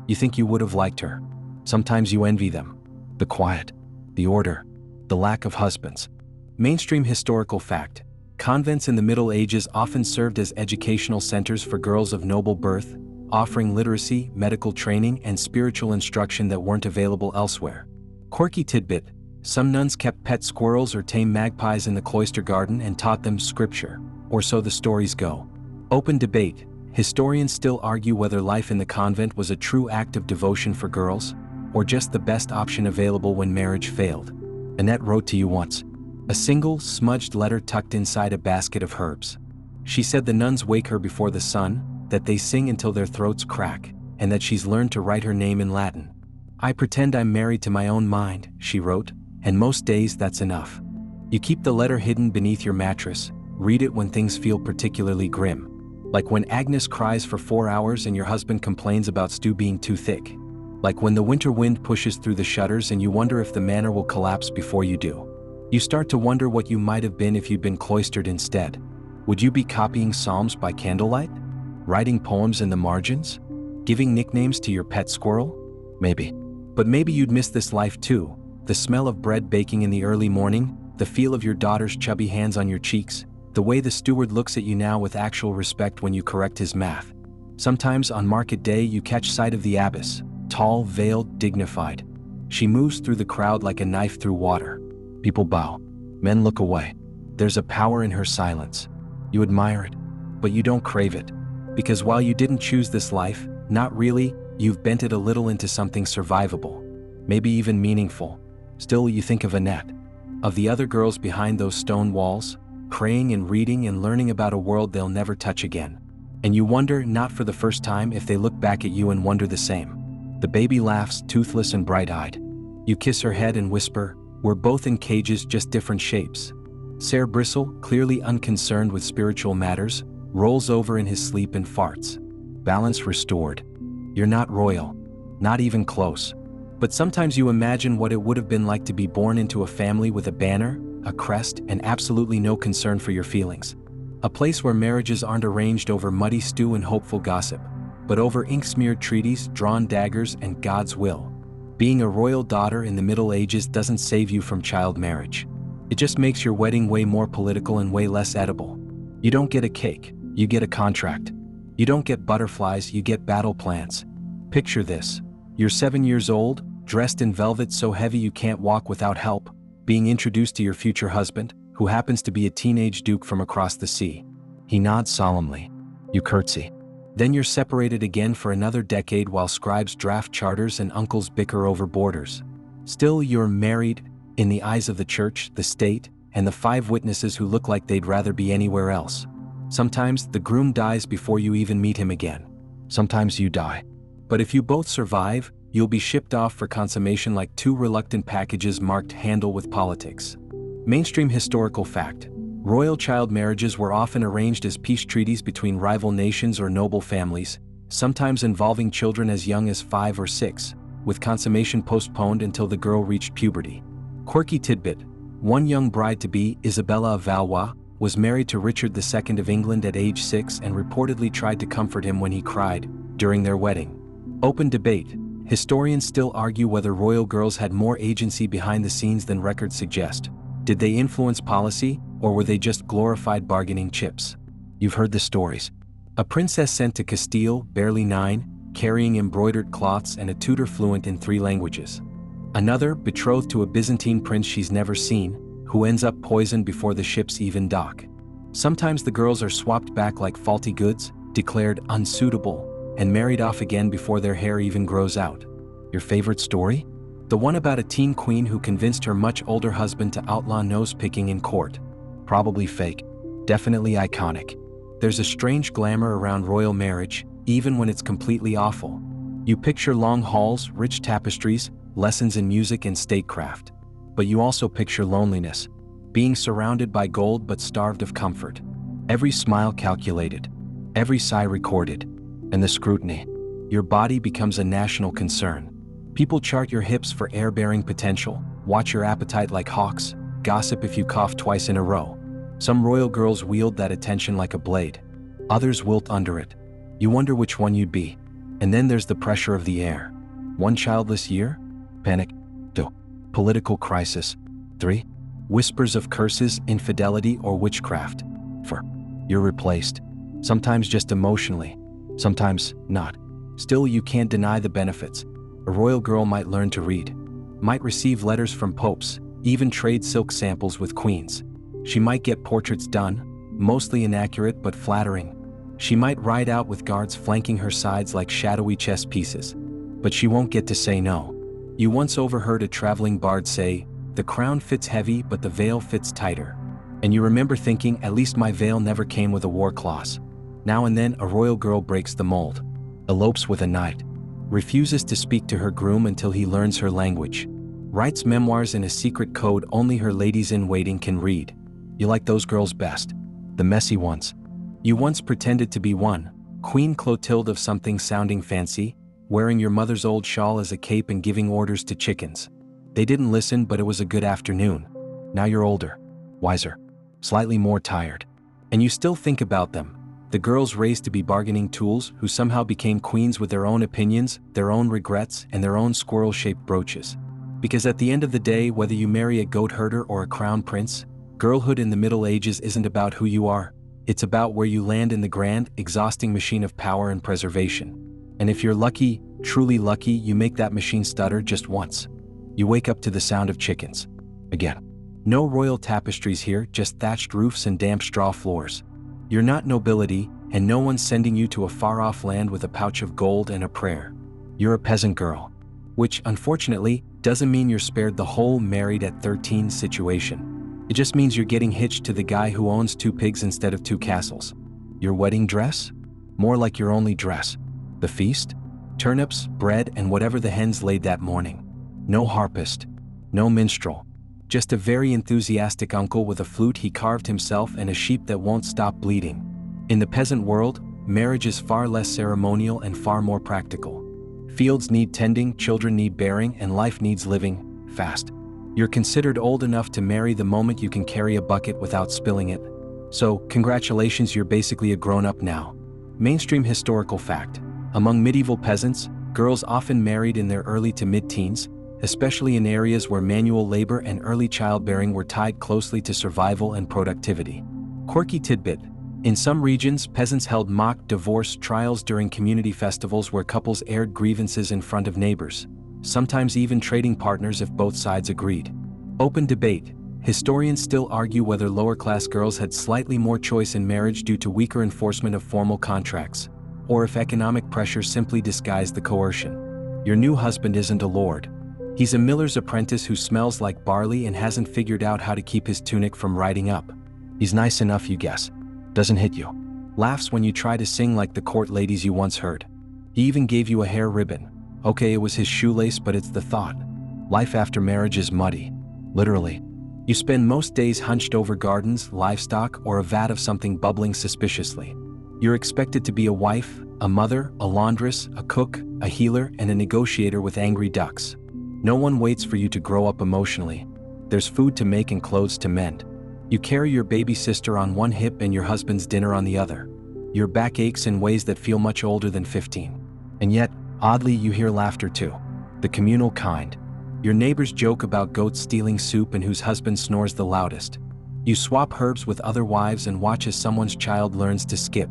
A: You think you would have liked her. Sometimes you envy them. The quiet, the order, The lack of husbands. Mainstream historical fact. Convents in the Middle Ages often served as educational centers for girls of noble birth, offering literacy, medical training, and spiritual instruction that weren't available elsewhere. Quirky tidbit: some nuns kept pet squirrels or tame magpies in the cloister garden and taught them scripture, or so the stories go. Open debate. Historians still argue whether life in the convent was a true act of devotion for girls, or just the best option available when marriage failed. Annette wrote to you once. A single, smudged letter tucked inside a basket of herbs. She said the nuns wake her before the sun, that they sing until their throats crack, and that she's learned to write her name in Latin. I pretend I'm married to my own mind, she wrote, and most days that's enough. You keep the letter hidden beneath your mattress, read it when things feel particularly grim. Like when Agnes cries for 4 hours and your husband complains about stew being too thick. Like when the winter wind pushes through the shutters and you wonder if the manor will collapse before you do. You start to wonder what you might have been if you'd been cloistered instead. Would you be copying psalms by candlelight? Writing poems in the margins? Giving nicknames to your pet squirrel? Maybe. But maybe you'd miss this life too. The smell of bread baking in the early morning, the feel of your daughter's chubby hands on your cheeks, the way the steward looks at you now with actual respect when you correct his math. Sometimes on market day you catch sight of the abbess, tall, veiled, dignified. She moves through the crowd like a knife through water. People bow. Men look away. There's a power in her silence. You admire it, but you don't crave it. Because while you didn't choose this life, not really, you've bent it a little into something survivable. Maybe even meaningful. Still, you think of Annette. Of the other girls behind those stone walls, praying and reading and learning about a world they'll never touch again. And you wonder, not for the first time, if they look back at you and wonder the same. The baby laughs, toothless and bright-eyed. You kiss her head and whisper, "We're both in cages, just different shapes." Ser Bristle, clearly unconcerned with spiritual matters, rolls over in his sleep and farts. Balance restored. You're not royal. Not even close. But sometimes you imagine what it would have been like to be born into a family with a banner, a crest, and absolutely no concern for your feelings. A place where marriages aren't arranged over muddy stew and hopeful gossip, but over ink-smeared treaties, drawn daggers, and God's will. Being a royal daughter in the Middle Ages doesn't save you from child marriage. It just makes your wedding way more political and way less edible. You don't get a cake, you get a contract. You don't get butterflies, you get battle plans. Picture this. You're 7 years old, dressed in velvet so heavy you can't walk without help, being introduced to your future husband, who happens to be a teenage duke from across the sea. He nods solemnly. You curtsy. Then you're separated again for another decade while scribes draft charters and uncles bicker over borders. Still, you're married, in the eyes of the church, the state, and the 5 witnesses who look like they'd rather be anywhere else. Sometimes the groom dies before you even meet him again. Sometimes you die. But if you both survive, you'll be shipped off for consummation like 2 reluctant packages marked "handle with politics." Mainstream historical fact. Royal child marriages were often arranged as peace treaties between rival nations or noble families, sometimes involving children as young as 5 or 6, with consummation postponed until the girl reached puberty. Quirky tidbit. One young bride-to-be, Isabella of Valois, was married to Richard II of England at age 6 and reportedly tried to comfort him when he cried during their wedding. Open debate. Historians still argue whether royal girls had more agency behind the scenes than records suggest. Did they influence policy, or were they just glorified bargaining chips? You've heard the stories. A princess sent to Castile, barely 9, carrying embroidered cloths and a tutor fluent in 3 languages. Another, betrothed to a Byzantine prince she's never seen, who ends up poisoned before the ships even dock. Sometimes the girls are swapped back like faulty goods, declared unsuitable, and married off again before their hair even grows out. Your favorite story? The one about a teen queen who convinced her much older husband to outlaw nose-picking in court. Probably fake. Definitely iconic. There's a strange glamour around royal marriage, even when it's completely awful. You picture long halls, rich tapestries, lessons in music and statecraft. But you also picture loneliness. Being surrounded by gold but starved of comfort. Every smile calculated. Every sigh recorded. And the scrutiny. Your body becomes a national concern. People chart your hips for air-bearing potential, watch your appetite like hawks, gossip if you cough twice in a row. Some royal girls wield that attention like a blade. Others wilt under it. You wonder which one you'd be. And then there's the pressure of the heir. 1 childless year? Panic. 2. Political crisis. 3. Whispers of curses, infidelity, or witchcraft. 4. You're replaced. Sometimes just emotionally, sometimes not. Still, you can't deny the benefits. A royal girl might learn to read, might receive letters from popes, even trade silk samples with queens. She might get portraits done, mostly inaccurate but flattering. She might ride out with guards flanking her sides like shadowy chess pieces. But she won't get to say no. You once overheard a traveling bard say, "The crown fits heavy but the veil fits tighter." And you remember thinking, at least my veil never came with a war clause. Now and then a royal girl breaks the mold, elopes with a knight, refuses to speak to her groom until he learns her language, writes memoirs in a secret code only her ladies-in-waiting can read. You like those girls best, the messy ones. You once pretended to be one, Queen Clotilde of something sounding fancy, wearing your mother's old shawl as a cape and giving orders to chickens. They didn't listen, but it was a good afternoon. Now you're older, wiser, slightly more tired. And you still think about them, the girls raised to be bargaining tools who somehow became queens with their own opinions, their own regrets, and their own squirrel-shaped brooches. Because at the end of the day, whether you marry a goat herder or a crown prince, girlhood in the Middle Ages isn't about who you are. It's about where you land in the grand, exhausting machine of power and preservation. And if you're lucky, truly lucky, you make that machine stutter just once. You wake up to the sound of chickens. Again. No royal tapestries here, just thatched roofs and damp straw floors. You're not nobility, and no one's sending you to a far-off land with a pouch of gold and a prayer. You're a peasant girl. Which, unfortunately, doesn't mean you're spared the whole married at 13 situation. It just means you're getting hitched to the guy who owns 2 pigs instead of 2 castles. Your wedding dress? More like your only dress. The feast? Turnips, bread, and whatever the hens laid that morning. No harpist. No minstrel. Just a very enthusiastic uncle with a flute he carved himself and a sheep that won't stop bleeding. In the peasant world, marriage is far less ceremonial and far more practical. Fields need tending, children need bearing, and life needs living, fast. You're considered old enough to marry the moment you can carry a bucket without spilling it. So, congratulations, you're basically a grown-up now. Mainstream historical fact. Among medieval peasants, girls often married in their early to mid-teens, especially in areas where manual labor and early childbearing were tied closely to survival and productivity. Quirky tidbit. In some regions, peasants held mock divorce trials during community festivals where couples aired grievances in front of neighbors, sometimes even trading partners if both sides agreed. Open debate. Historians still argue whether lower-class girls had slightly more choice in marriage due to weaker enforcement of formal contracts, or if economic pressure simply disguised the coercion. Your new husband isn't a lord. He's a miller's apprentice who smells like barley and hasn't figured out how to keep his tunic from riding up. He's nice enough, you guess. Doesn't hit you. Laughs when you try to sing like the court ladies you once heard. He even gave you a hair ribbon. Okay, it was his shoelace, but it's the thought. Life after marriage is muddy. Literally. You spend most days hunched over gardens, livestock, or a vat of something bubbling suspiciously. You're expected to be a wife, a mother, a laundress, a cook, a healer, and a negotiator with angry ducks. No one waits for you to grow up emotionally. There's food to make and clothes to mend. You carry your baby sister on one hip and your husband's dinner on the other. Your back aches in ways that feel much older than 15. And yet, oddly, you hear laughter too. The communal kind. Your neighbors joke about goats stealing soup and whose husband snores the loudest. You swap herbs with other wives and watch as someone's child learns to skip.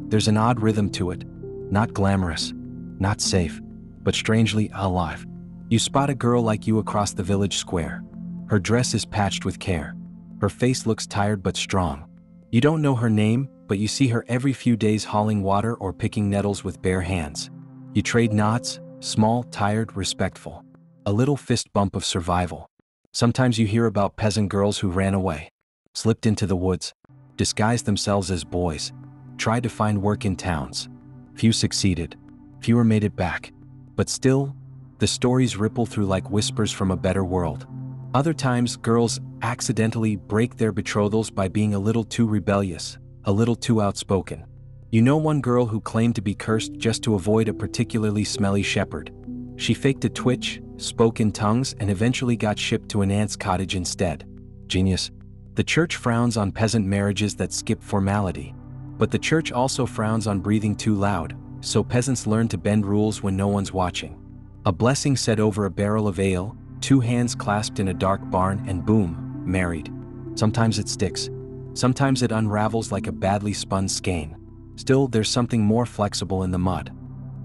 A: There's an odd rhythm to it. Not glamorous, not safe, but strangely alive. You spot a girl like you across the village square. Her dress is patched with care. Her face looks tired but strong. You don't know her name, but you see her every few days hauling water or picking nettles with bare hands. You trade nods, small, tired, respectful. A little fist bump of survival. Sometimes you hear about peasant girls who ran away, slipped into the woods, disguised themselves as boys, tried to find work in towns. Few succeeded. Fewer made it back. But still, the stories ripple through like whispers from a better world. Other times, girls accidentally break their betrothals by being a little too rebellious, a little too outspoken. You know one girl who claimed to be cursed just to avoid a particularly smelly shepherd. She faked a twitch, spoke in tongues, and eventually got shipped to an aunt's cottage instead. Genius. The church frowns on peasant marriages that skip formality. But the church also frowns on breathing too loud, so peasants learn to bend rules when no one's watching. A blessing said over a barrel of ale, two hands clasped in a dark barn, and boom, married. Sometimes it sticks. Sometimes it unravels like a badly spun skein. Still, there's something more flexible in the mud.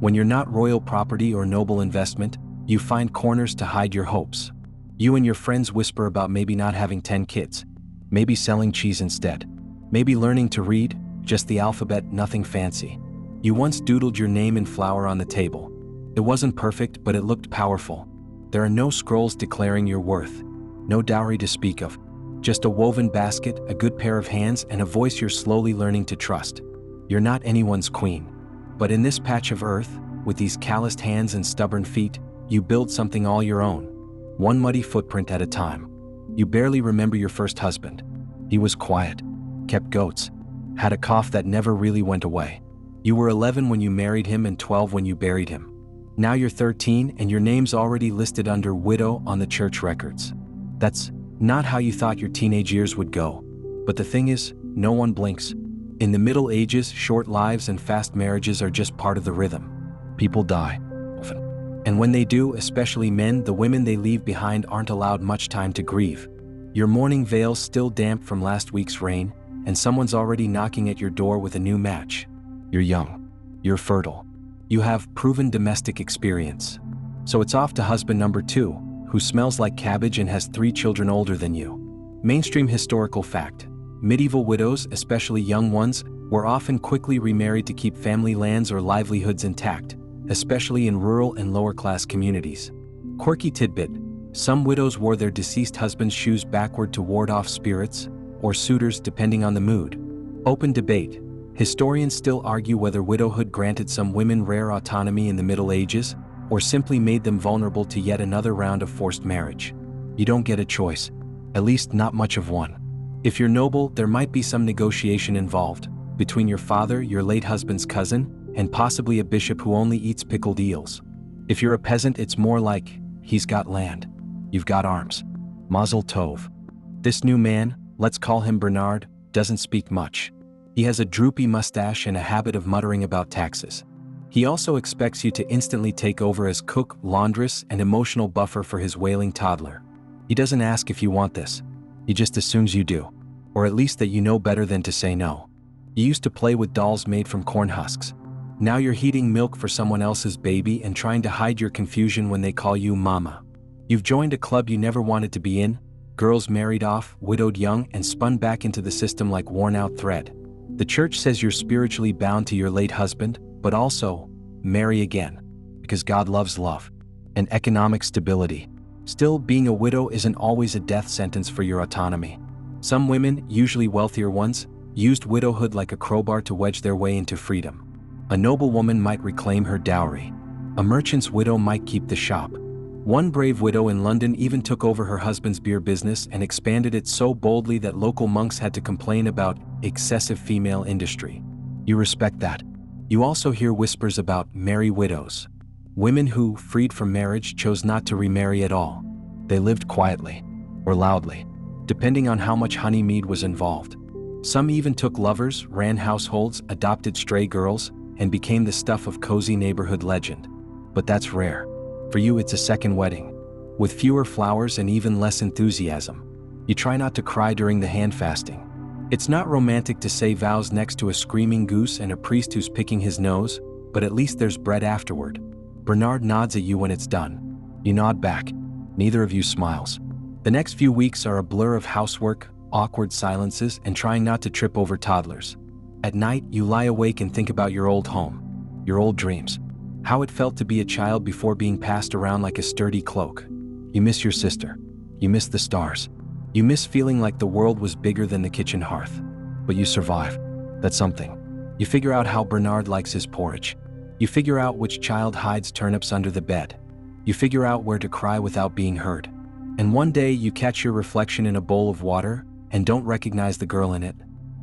A: When you're not royal property or noble investment, you find corners to hide your hopes. You and your friends whisper about maybe not having 10 kids, maybe selling cheese instead, maybe learning to read, just the alphabet, nothing fancy. You once doodled your name in flour on the table. It wasn't perfect, but it looked powerful. There are no scrolls declaring your worth, no dowry to speak of, just a woven basket, a good pair of hands, and a voice you're slowly learning to trust. You're not anyone's queen. But in this patch of earth, with these calloused hands and stubborn feet, you build something all your own, one muddy footprint at a time. You barely remember your first husband. He was quiet, kept goats, had a cough that never really went away. You were 11 when you married him and 12 when you buried him. Now you're 13 and your name's already listed under widow on the church records. That's not how you thought your teenage years would go. But the thing is, no one blinks. In the Middle Ages, short lives and fast marriages are just part of the rhythm. People die, often. And when they do, especially men, the women they leave behind aren't allowed much time to grieve. Your mourning veil's still damp from last week's rain, and someone's already knocking at your door with a new match. You're young. You're fertile. You have proven domestic experience. So it's off to husband number 2, who smells like cabbage and has 3 children older than you. Mainstream historical fact. Medieval widows, especially young ones, were often quickly remarried to keep family lands or livelihoods intact, especially in rural and lower-class communities. Quirky tidbit: some widows wore their deceased husband's shoes backward to ward off spirits, or suitors depending on the mood. Open debate. Historians still argue whether widowhood granted some women rare autonomy in the Middle Ages, or simply made them vulnerable to yet another round of forced marriage. You don't get a choice, at least not much of one. If you're noble, there might be some negotiation involved, between your father, your late husband's cousin, and possibly a bishop who only eats pickled eels. If you're a peasant, it's more like, he's got land, you've got arms. Mazel tov. This new man, let's call him Bernard, doesn't speak much. He has a droopy mustache and a habit of muttering about taxes. He also expects you to instantly take over as cook, laundress, and emotional buffer for his wailing toddler. He doesn't ask if you want this. He just assumes you do, or at least that you know better than to say no. You used to play with dolls made from corn husks. Now you're heating milk for someone else's baby and trying to hide your confusion when they call you mama. You've joined a club you never wanted to be in, girls married off, widowed young, and spun back into the system like worn-out thread. The church says you're spiritually bound to your late husband, but also, marry again, because God loves love and economic stability. Still, being a widow isn't always a death sentence for your autonomy. Some women, usually wealthier ones, used widowhood like a crowbar to wedge their way into freedom. A noble woman might reclaim her dowry. A merchant's widow might keep the shop. One brave widow in London even took over her husband's beer business and expanded it so boldly that local monks had to complain about excessive female industry. You respect that. You also hear whispers about merry widows. Women who, freed from marriage, chose not to remarry at all. They lived quietly, or loudly, depending on how much honey mead was involved. Some even took lovers, ran households, adopted stray girls, and became the stuff of cozy neighborhood legend. But that's rare. For you, it's a second wedding, with fewer flowers and even less enthusiasm. You try not to cry during the hand fasting. It's not romantic to say vows next to a screaming goose and a priest who's picking his nose, but at least there's bread afterward. Bernard nods at you when it's done. You nod back. Neither of you smiles. The next few weeks are a blur of housework, awkward silences, and trying not to trip over toddlers. At night, you lie awake and think about your old home, your old dreams, how it felt to be a child before being passed around like a sturdy cloak. You miss your sister. You miss the stars. You miss feeling like the world was bigger than the kitchen hearth. But you survive. That's something. You figure out how Bernard likes his porridge. You figure out which child hides turnips under the bed. You figure out where to cry without being heard. And one day you catch your reflection in a bowl of water and don't recognize the girl in it.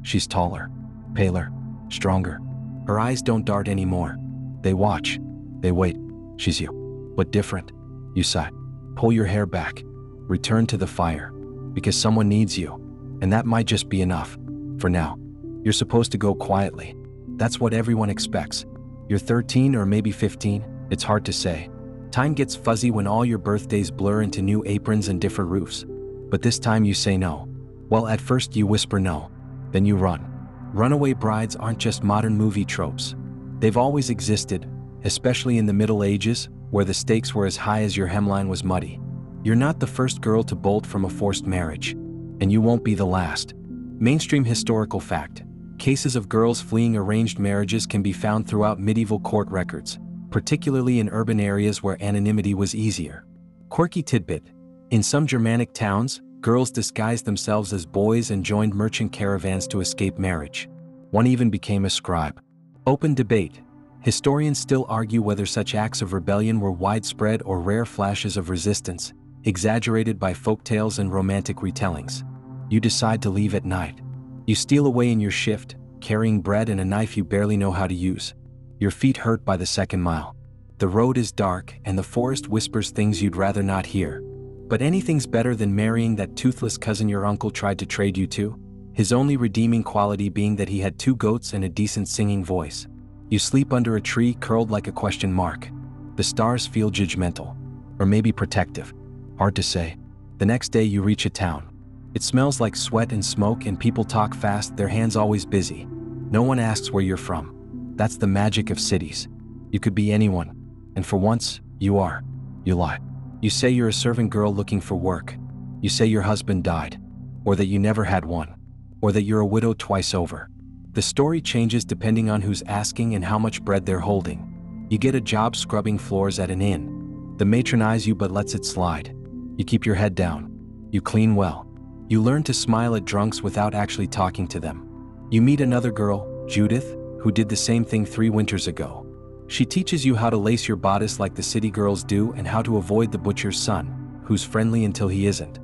A: She's taller, paler, stronger. Her eyes don't dart anymore. They watch. They wait. She's you. But different. You sigh. Pull your hair back. Return to the fire. Because someone needs you. And that might just be enough. For now. You're supposed to go quietly. That's what everyone expects. You're 13 or maybe 15, it's hard to say. Time gets fuzzy when all your birthdays blur into new aprons and different roofs. But this time you say no. Well, at first you whisper no. Then you run. Runaway brides aren't just modern movie tropes. They've always existed, especially in the Middle Ages, where the stakes were as high as your hemline was muddy. You're not the first girl to bolt from a forced marriage. And you won't be the last. Mainstream historical fact. Cases of girls fleeing arranged marriages can be found throughout medieval court records, particularly in urban areas where anonymity was easier. Quirky tidbit. In some Germanic towns, girls disguised themselves as boys and joined merchant caravans to escape marriage. One even became a scribe. Open debate. Historians still argue whether such acts of rebellion were widespread or rare flashes of resistance, exaggerated by folktales and romantic retellings. You decide to leave at night. You steal away in your shift, carrying bread and a knife you barely know how to use. Your feet hurt by the second mile. The road is dark and the forest whispers things you'd rather not hear. But anything's better than marrying that toothless cousin your uncle tried to trade you to, his only redeeming quality being that he had 2 goats and a decent singing voice. You sleep under a tree curled like a question mark. The stars feel judgmental. Or maybe protective. Hard to say. The next day you reach a town. It smells like sweat and smoke and people talk fast, their hands always busy. No one asks where you're from. That's the magic of cities. You could be anyone. And for once, you are. You lie. You say you're a servant girl looking for work. You say your husband died. Or that you never had one. Or that you're a widow twice over. The story changes depending on who's asking and how much bread they're holding. You get a job scrubbing floors at an inn. The matron eyes you but lets it slide. You keep your head down. You clean well. You learn to smile at drunks without actually talking to them. You meet another girl, Judith, who did the same thing 3 winters ago. She teaches you how to lace your bodice like the city girls do and how to avoid the butcher's son, who's friendly until he isn't.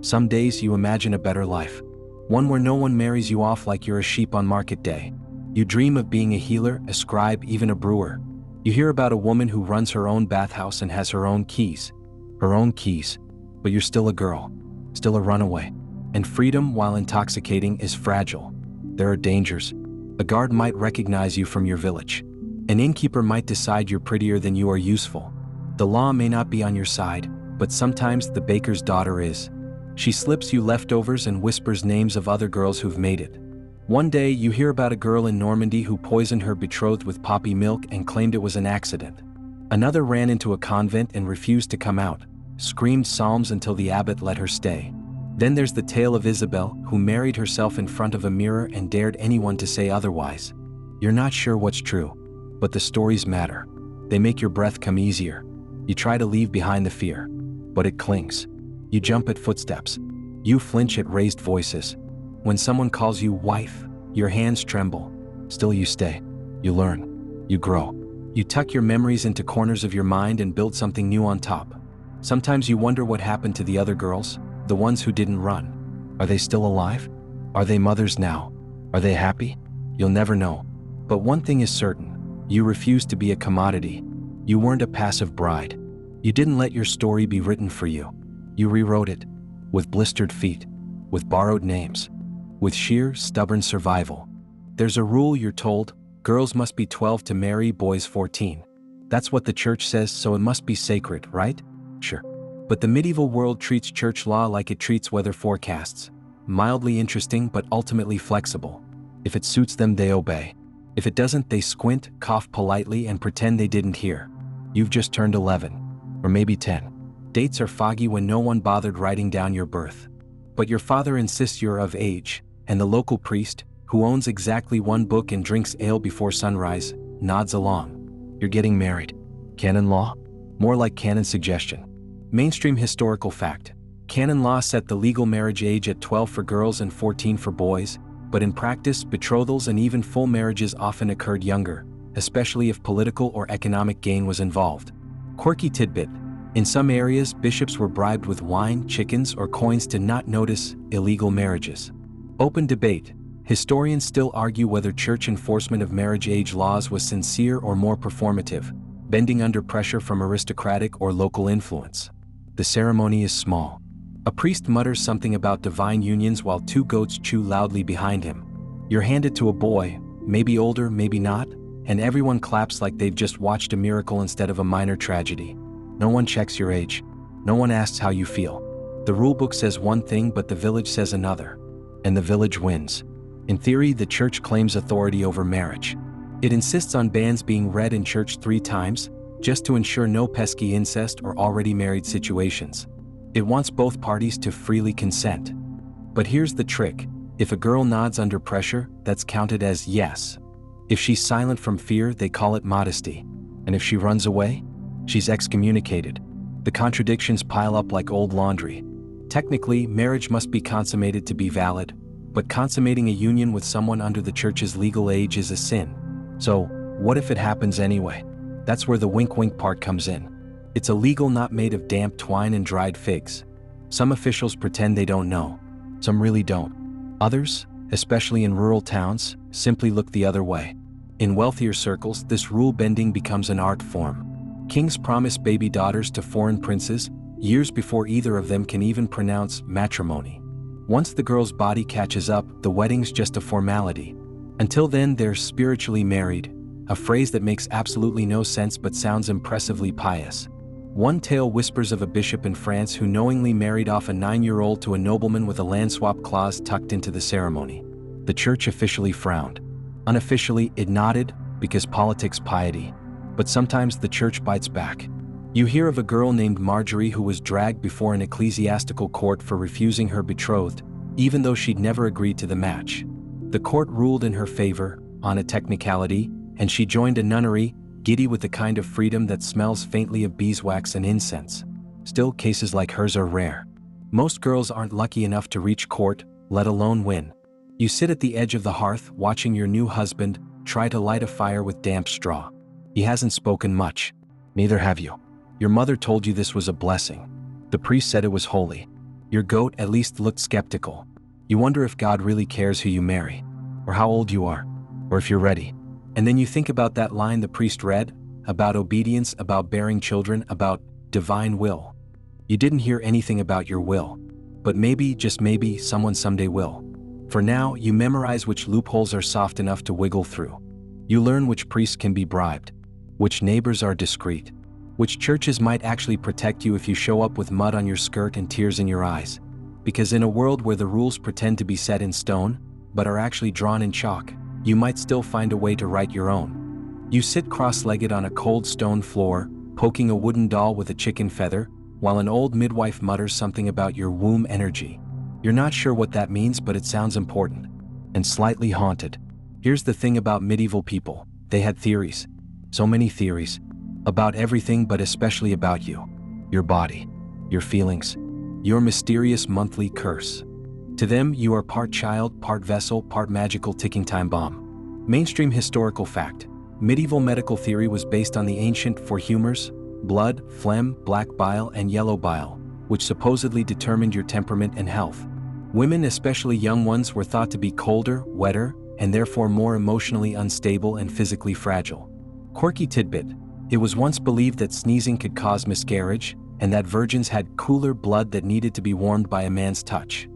A: Some days you imagine a better life. One where no one marries you off like you're a sheep on market day. You dream of being a healer, a scribe, even a brewer. You hear about a woman who runs her own bathhouse and has her own keys. Her own keys. But you're still a girl. Still a runaway. And freedom, while intoxicating, is fragile. There are dangers. A guard might recognize you from your village. An innkeeper might decide you're prettier than you are useful. The law may not be on your side, but sometimes the baker's daughter is. She slips you leftovers and whispers names of other girls who've made it. One day you hear about a girl in Normandy who poisoned her betrothed with poppy milk and claimed it was an accident. Another ran into a convent and refused to come out, screamed psalms until the abbot let her stay. Then there's the tale of Isabel, who married herself in front of a mirror and dared anyone to say otherwise. You're not sure what's true, but the stories matter. They make your breath come easier. You try to leave behind the fear, but it clings. You jump at footsteps. You flinch at raised voices. When someone calls you wife, your hands tremble. Still you stay. You learn. You grow. You tuck your memories into corners of your mind and build something new on top. Sometimes you wonder what happened to the other girls, the ones who didn't run. Are they still alive? Are they mothers now? Are they happy? You'll never know. But one thing is certain. You refused to be a commodity. You weren't a passive bride. You didn't let your story be written for you. You rewrote it. With blistered feet. With borrowed names. With sheer, stubborn survival. There's a rule you're told. Girls must be 12 to marry, boys 14. That's what the church says, so it must be sacred, right? Sure. But the medieval world treats church law like it treats weather forecasts. Mildly interesting but ultimately flexible. If it suits them, they obey. If it doesn't, they squint, cough politely, and pretend they didn't hear. You've just turned 11. Or maybe 10. Dates are foggy when no one bothered writing down your birth. But your father insists you're of age, and the local priest, who owns exactly 1 book and drinks ale before sunrise, nods along. You're getting married. Canon law? More like canon suggestion. Mainstream historical fact. Canon law set the legal marriage age at 12 for girls and 14 for boys, but in practice, betrothals and even full marriages often occurred younger, especially if political or economic gain was involved. Quirky tidbit. In some areas, bishops were bribed with wine, chickens, or coins to not notice illegal marriages. Open debate. Historians still argue whether church enforcement of marriage age laws was sincere or more performative, bending under pressure from aristocratic or local influence. The ceremony is small. A priest mutters something about divine unions while 2 goats chew loudly behind him. You're handed to a boy, maybe older, maybe not, and everyone claps like they've just watched a miracle instead of a minor tragedy. No one checks your age. No one asks how you feel. The rulebook says one thing but the village says another. And the village wins. In theory, the church claims authority over marriage. It insists on banns being read in church 3 times, just to ensure no pesky incest or already married situations. It wants both parties to freely consent. But here's the trick. If a girl nods under pressure, that's counted as yes. If she's silent from fear, they call it modesty. And if she runs away, she's excommunicated. The contradictions pile up like old laundry. Technically, marriage must be consummated to be valid, but consummating a union with someone under the church's legal age is a sin. So, what if it happens anyway? That's where the wink-wink part comes in. It's illegal, not made of damp twine and dried figs. Some officials pretend they don't know. Some really don't. Others, especially in rural towns, simply look the other way. In wealthier circles, this rule-bending becomes an art form. Kings promise baby daughters to foreign princes years before either of them can even pronounce matrimony. Once the girl's body catches up, the wedding's just a formality. Until then, they're spiritually married, a phrase that makes absolutely no sense but sounds impressively pious. One tale whispers of a bishop in France who knowingly married off a 9-year-old to a nobleman with a land swap clause tucked into the ceremony. The church officially frowned. Unofficially, it nodded, because politics, piety. But sometimes the church bites back. You hear of a girl named Marjorie who was dragged before an ecclesiastical court for refusing her betrothed, even though she'd never agreed to the match. The court ruled in her favor, on a technicality, and she joined a nunnery, giddy with the kind of freedom that smells faintly of beeswax and incense. Still, cases like hers are rare. Most girls aren't lucky enough to reach court, let alone win. You sit at the edge of the hearth, watching your new husband try to light a fire with damp straw. He hasn't spoken much. Neither have you. Your mother told you this was a blessing. The priest said it was holy. Your goat at least looked skeptical. You wonder if God really cares who you marry, or how old you are, or if you're ready. And then you think about that line the priest read, about obedience, about bearing children, about divine will. You didn't hear anything about your will, but maybe, just maybe, someone someday will. For now, you memorize which loopholes are soft enough to wiggle through. You learn which priests can be bribed, which neighbors are discreet, which churches might actually protect you if you show up with mud on your skirt and tears in your eyes. Because in a world where the rules pretend to be set in stone, but are actually drawn in chalk, you might still find a way to write your own. You sit cross-legged on a cold stone floor, poking a wooden doll with a chicken feather, while an old midwife mutters something about your womb energy. You're not sure what that means, but it sounds important. And slightly haunted. Here's the thing about medieval people. They had theories. So many theories. About everything, but especially about you. Your body. Your feelings. Your mysterious monthly curse. To them, you are part child, part vessel, part magical ticking time bomb. Mainstream historical fact. Medieval medical theory was based on the ancient four humors: blood, phlegm, black bile, and yellow bile, which supposedly determined your temperament and health. Women, especially young ones, were thought to be colder, wetter, and therefore more emotionally unstable and physically fragile. Quirky tidbit. It was once believed that sneezing could cause miscarriage, and that virgins had cooler blood that needed to be warmed by a man's touch.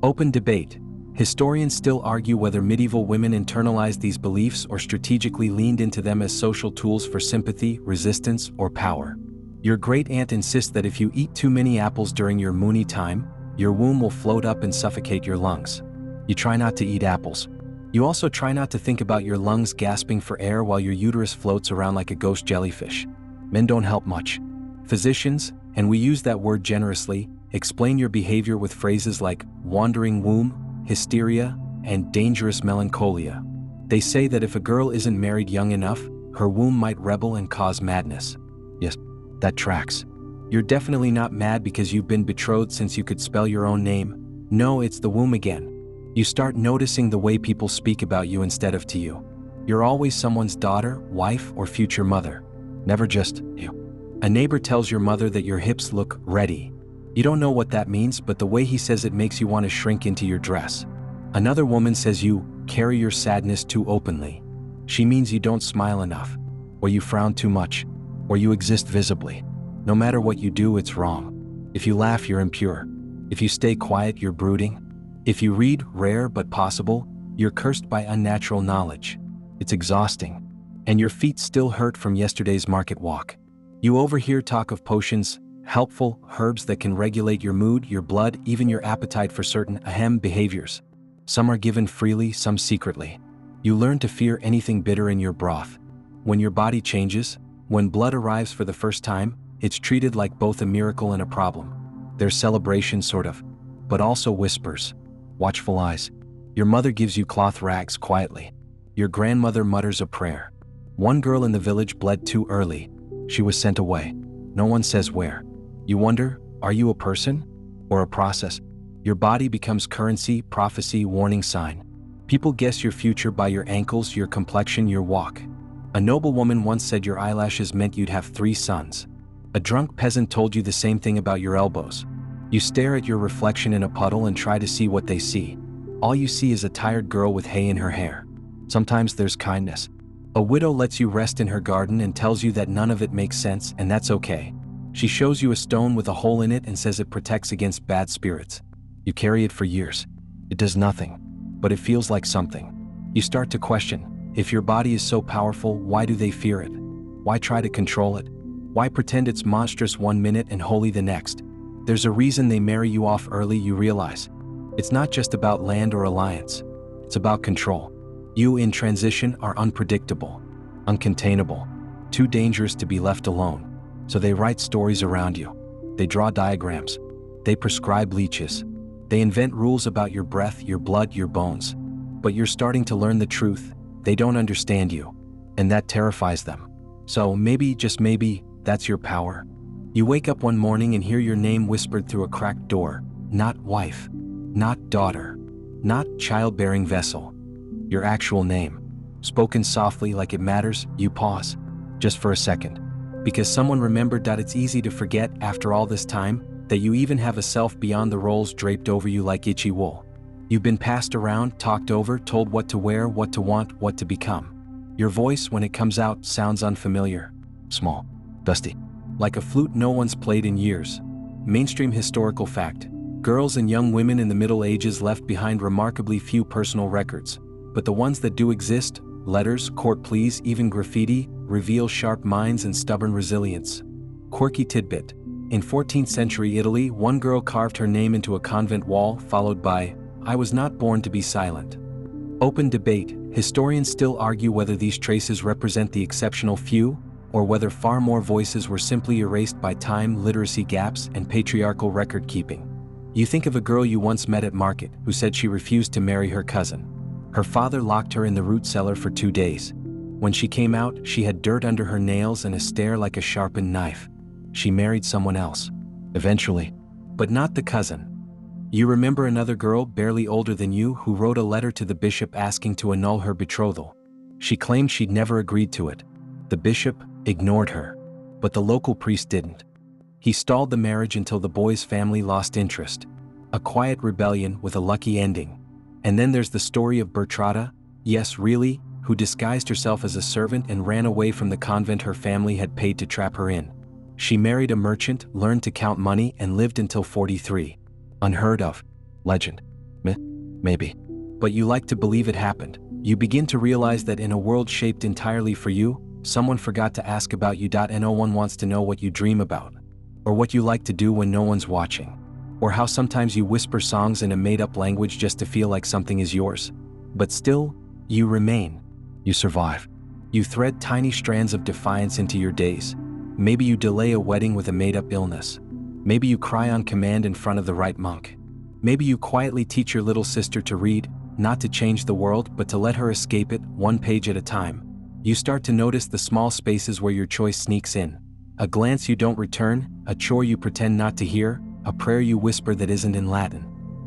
A: Open debate. Historians still argue whether medieval women internalized these beliefs or strategically leaned into them as social tools for sympathy, resistance, or power. Your great-aunt insists that if you eat too many apples during your moony time, your womb will float up and suffocate your lungs. You try not to eat apples. You also try not to think about your lungs gasping for air while your uterus floats around like a ghost jellyfish. Men don't help much. Physicians, and we use that word generously, explain your behavior with phrases like wandering womb, hysteria, and dangerous melancholia. They say that if a girl isn't married young enough, her womb might rebel and cause madness. Yes, that tracks. You're definitely not mad because you've been betrothed since you could spell your own name. No, it's the womb again. You start noticing the way people speak about you instead of to you. You're always someone's daughter, wife, or future mother. Never just you. A neighbor tells your mother that your hips look ready. You don't know what that means, but the way he says it makes you want to shrink into your dress. Another woman says you carry your sadness too openly. She means you don't smile enough, or you frown too much, or you exist visibly. No matter what you do, it's wrong. If you laugh, you're impure. If you stay quiet, you're brooding. If you read, rare but possible, you're cursed by unnatural knowledge. It's exhausting. And your feet still hurt from yesterday's market walk. You overhear talk of potions, helpful herbs that can regulate your mood, your blood, even your appetite for certain behaviors. Some are given freely, some secretly. You learn to fear anything bitter in your broth. When your body changes, when blood arrives for the first time, it's treated like both a miracle and a problem. There's celebration, sort of, but also whispers, watchful eyes. Your mother gives you cloth rags quietly. Your grandmother mutters a prayer. One girl in the village bled too early. She was sent away. No one says where. You wonder, are you a person? Or a process? Your body becomes currency, prophecy, warning sign. People guess your future by your ankles, your complexion, your walk. A noblewoman once said your eyelashes meant you'd have 3 sons. A drunk peasant told you the same thing about your elbows. You stare at your reflection in a puddle and try to see what they see. All you see is a tired girl with hay in her hair. Sometimes there's kindness. A widow lets you rest in her garden and tells you that none of it makes sense, and that's okay. She shows you a stone with a hole in it and says it protects against bad spirits. You carry it for years. It does nothing, but it feels like something. You start to question, if your body is so powerful, why do they fear it? Why try to control it? Why pretend it's monstrous one minute and holy the next? There's a reason they marry you off early, you realize. It's not just about land or alliance. It's about control. You in transition are unpredictable, uncontainable, too dangerous to be left alone. So they write stories around you. They draw diagrams. They prescribe leeches. They invent rules about your breath, your blood, your bones. But you're starting to learn the truth. They don't understand you. And that terrifies them. So maybe, just maybe, that's your power. You wake up one morning and hear your name whispered through a cracked door. Not wife. Not daughter. Not childbearing vessel. Your actual name. Spoken softly like it matters, you pause. Just for a second. Because someone remembered that it's easy to forget after all this time, that you even have a self beyond the roles draped over you like itchy wool. You've been passed around, talked over, told what to wear, what to want, what to become. Your voice, when it comes out, sounds unfamiliar. Small. Dusty. Like a flute no one's played in years. Mainstream historical fact. Girls and young women in the Middle Ages left behind remarkably few personal records. But the ones that do exist, letters, court pleas, even graffiti, reveal sharp minds and stubborn resilience. Quirky tidbit. In 14th century Italy, one girl carved her name into a convent wall, followed by, "I was not born to be silent." Open debate. Historians still argue whether these traces represent the exceptional few, or whether far more voices were simply erased by time, literacy gaps, and patriarchal record-keeping. You think of a girl you once met at market who said she refused to marry her cousin. Her father locked her in the root cellar for 2 days. When she came out, she had dirt under her nails and a stare like a sharpened knife. She married someone else. Eventually. But not the cousin. You remember another girl, barely older than you, who wrote a letter to the bishop asking to annul her betrothal. She claimed she'd never agreed to it. The bishop ignored her. But the local priest didn't. He stalled the marriage until the boy's family lost interest. A quiet rebellion with a lucky ending. And then there's the story of Bertrada, yes really, who disguised herself as a servant and ran away from the convent her family had paid to trap her in. She married a merchant, learned to count money, and lived until 43. Unheard of. Legend. Maybe. But you like to believe it happened. You begin to realize that in a world shaped entirely for you, someone forgot to ask about you. And no one wants to know what you dream about. Or what you like to do when no one's watching. Or how sometimes you whisper songs in a made-up language just to feel like something is yours. But still, you remain. You survive. You thread tiny strands of defiance into your days. Maybe you delay a wedding with a made-up illness. Maybe you cry on command in front of the right monk. Maybe you quietly teach your little sister to read, not to change the world, but to let her escape it, one page at a time. You start to notice the small spaces where your choice sneaks in. A glance you don't return, a chore you pretend not to hear, a prayer you whisper that isn't in Latin.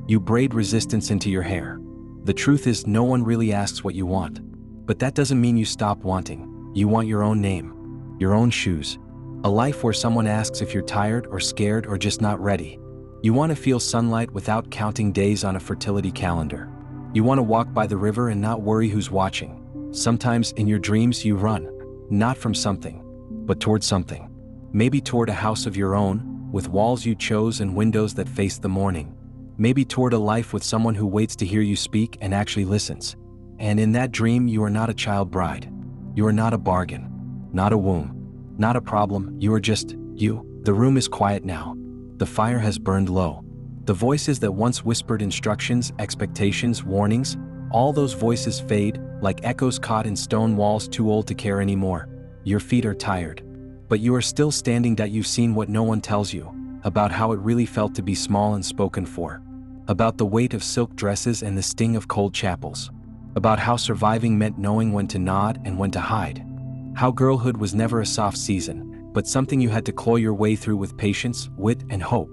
A: You braid resistance into your hair. The truth is, no one really asks what you want. But that doesn't mean you stop wanting. You want your own name. Your own shoes. A life where someone asks if you're tired or scared or just not ready. You want to feel sunlight without counting days on a fertility calendar. You want to walk by the river and not worry who's watching. Sometimes in your dreams you run, not from something, but toward something. Maybe toward a house of your own, with walls you chose and windows that face the morning. Maybe toward a life with someone who waits to hear you speak and actually listens. And in that dream you are not a child bride. You are not a bargain. Not a womb. Not a problem, you are just you. The room is quiet now. The fire has burned low. The voices that once whispered instructions, expectations, warnings, all those voices fade, like echoes caught in stone walls too old to care anymore. Your feet are tired. But you are still standing. You've seen what no one tells you, about how it really felt to be small and spoken for. About the weight of silk dresses and the sting of cold chapels. About how surviving meant knowing when to nod and when to hide. How girlhood was never a soft season, but something you had to claw your way through with patience, wit, and hope.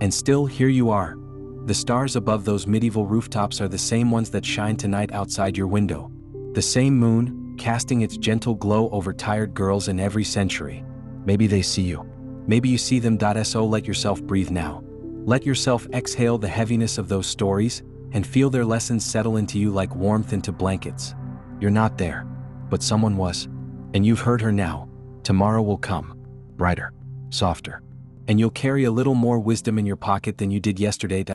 A: And still, here you are. The stars above those medieval rooftops are the same ones that shine tonight outside your window. The same moon, casting its gentle glow over tired girls in every century. Maybe they see you. Maybe you see them. So let yourself breathe now. Let yourself exhale the heaviness of those stories and feel their lessons settle into you like warmth into blankets. You're not there, but someone was. And you've heard her now. Tomorrow will come, brighter, softer. And you'll carry a little more wisdom in your pocket than you did yesterday.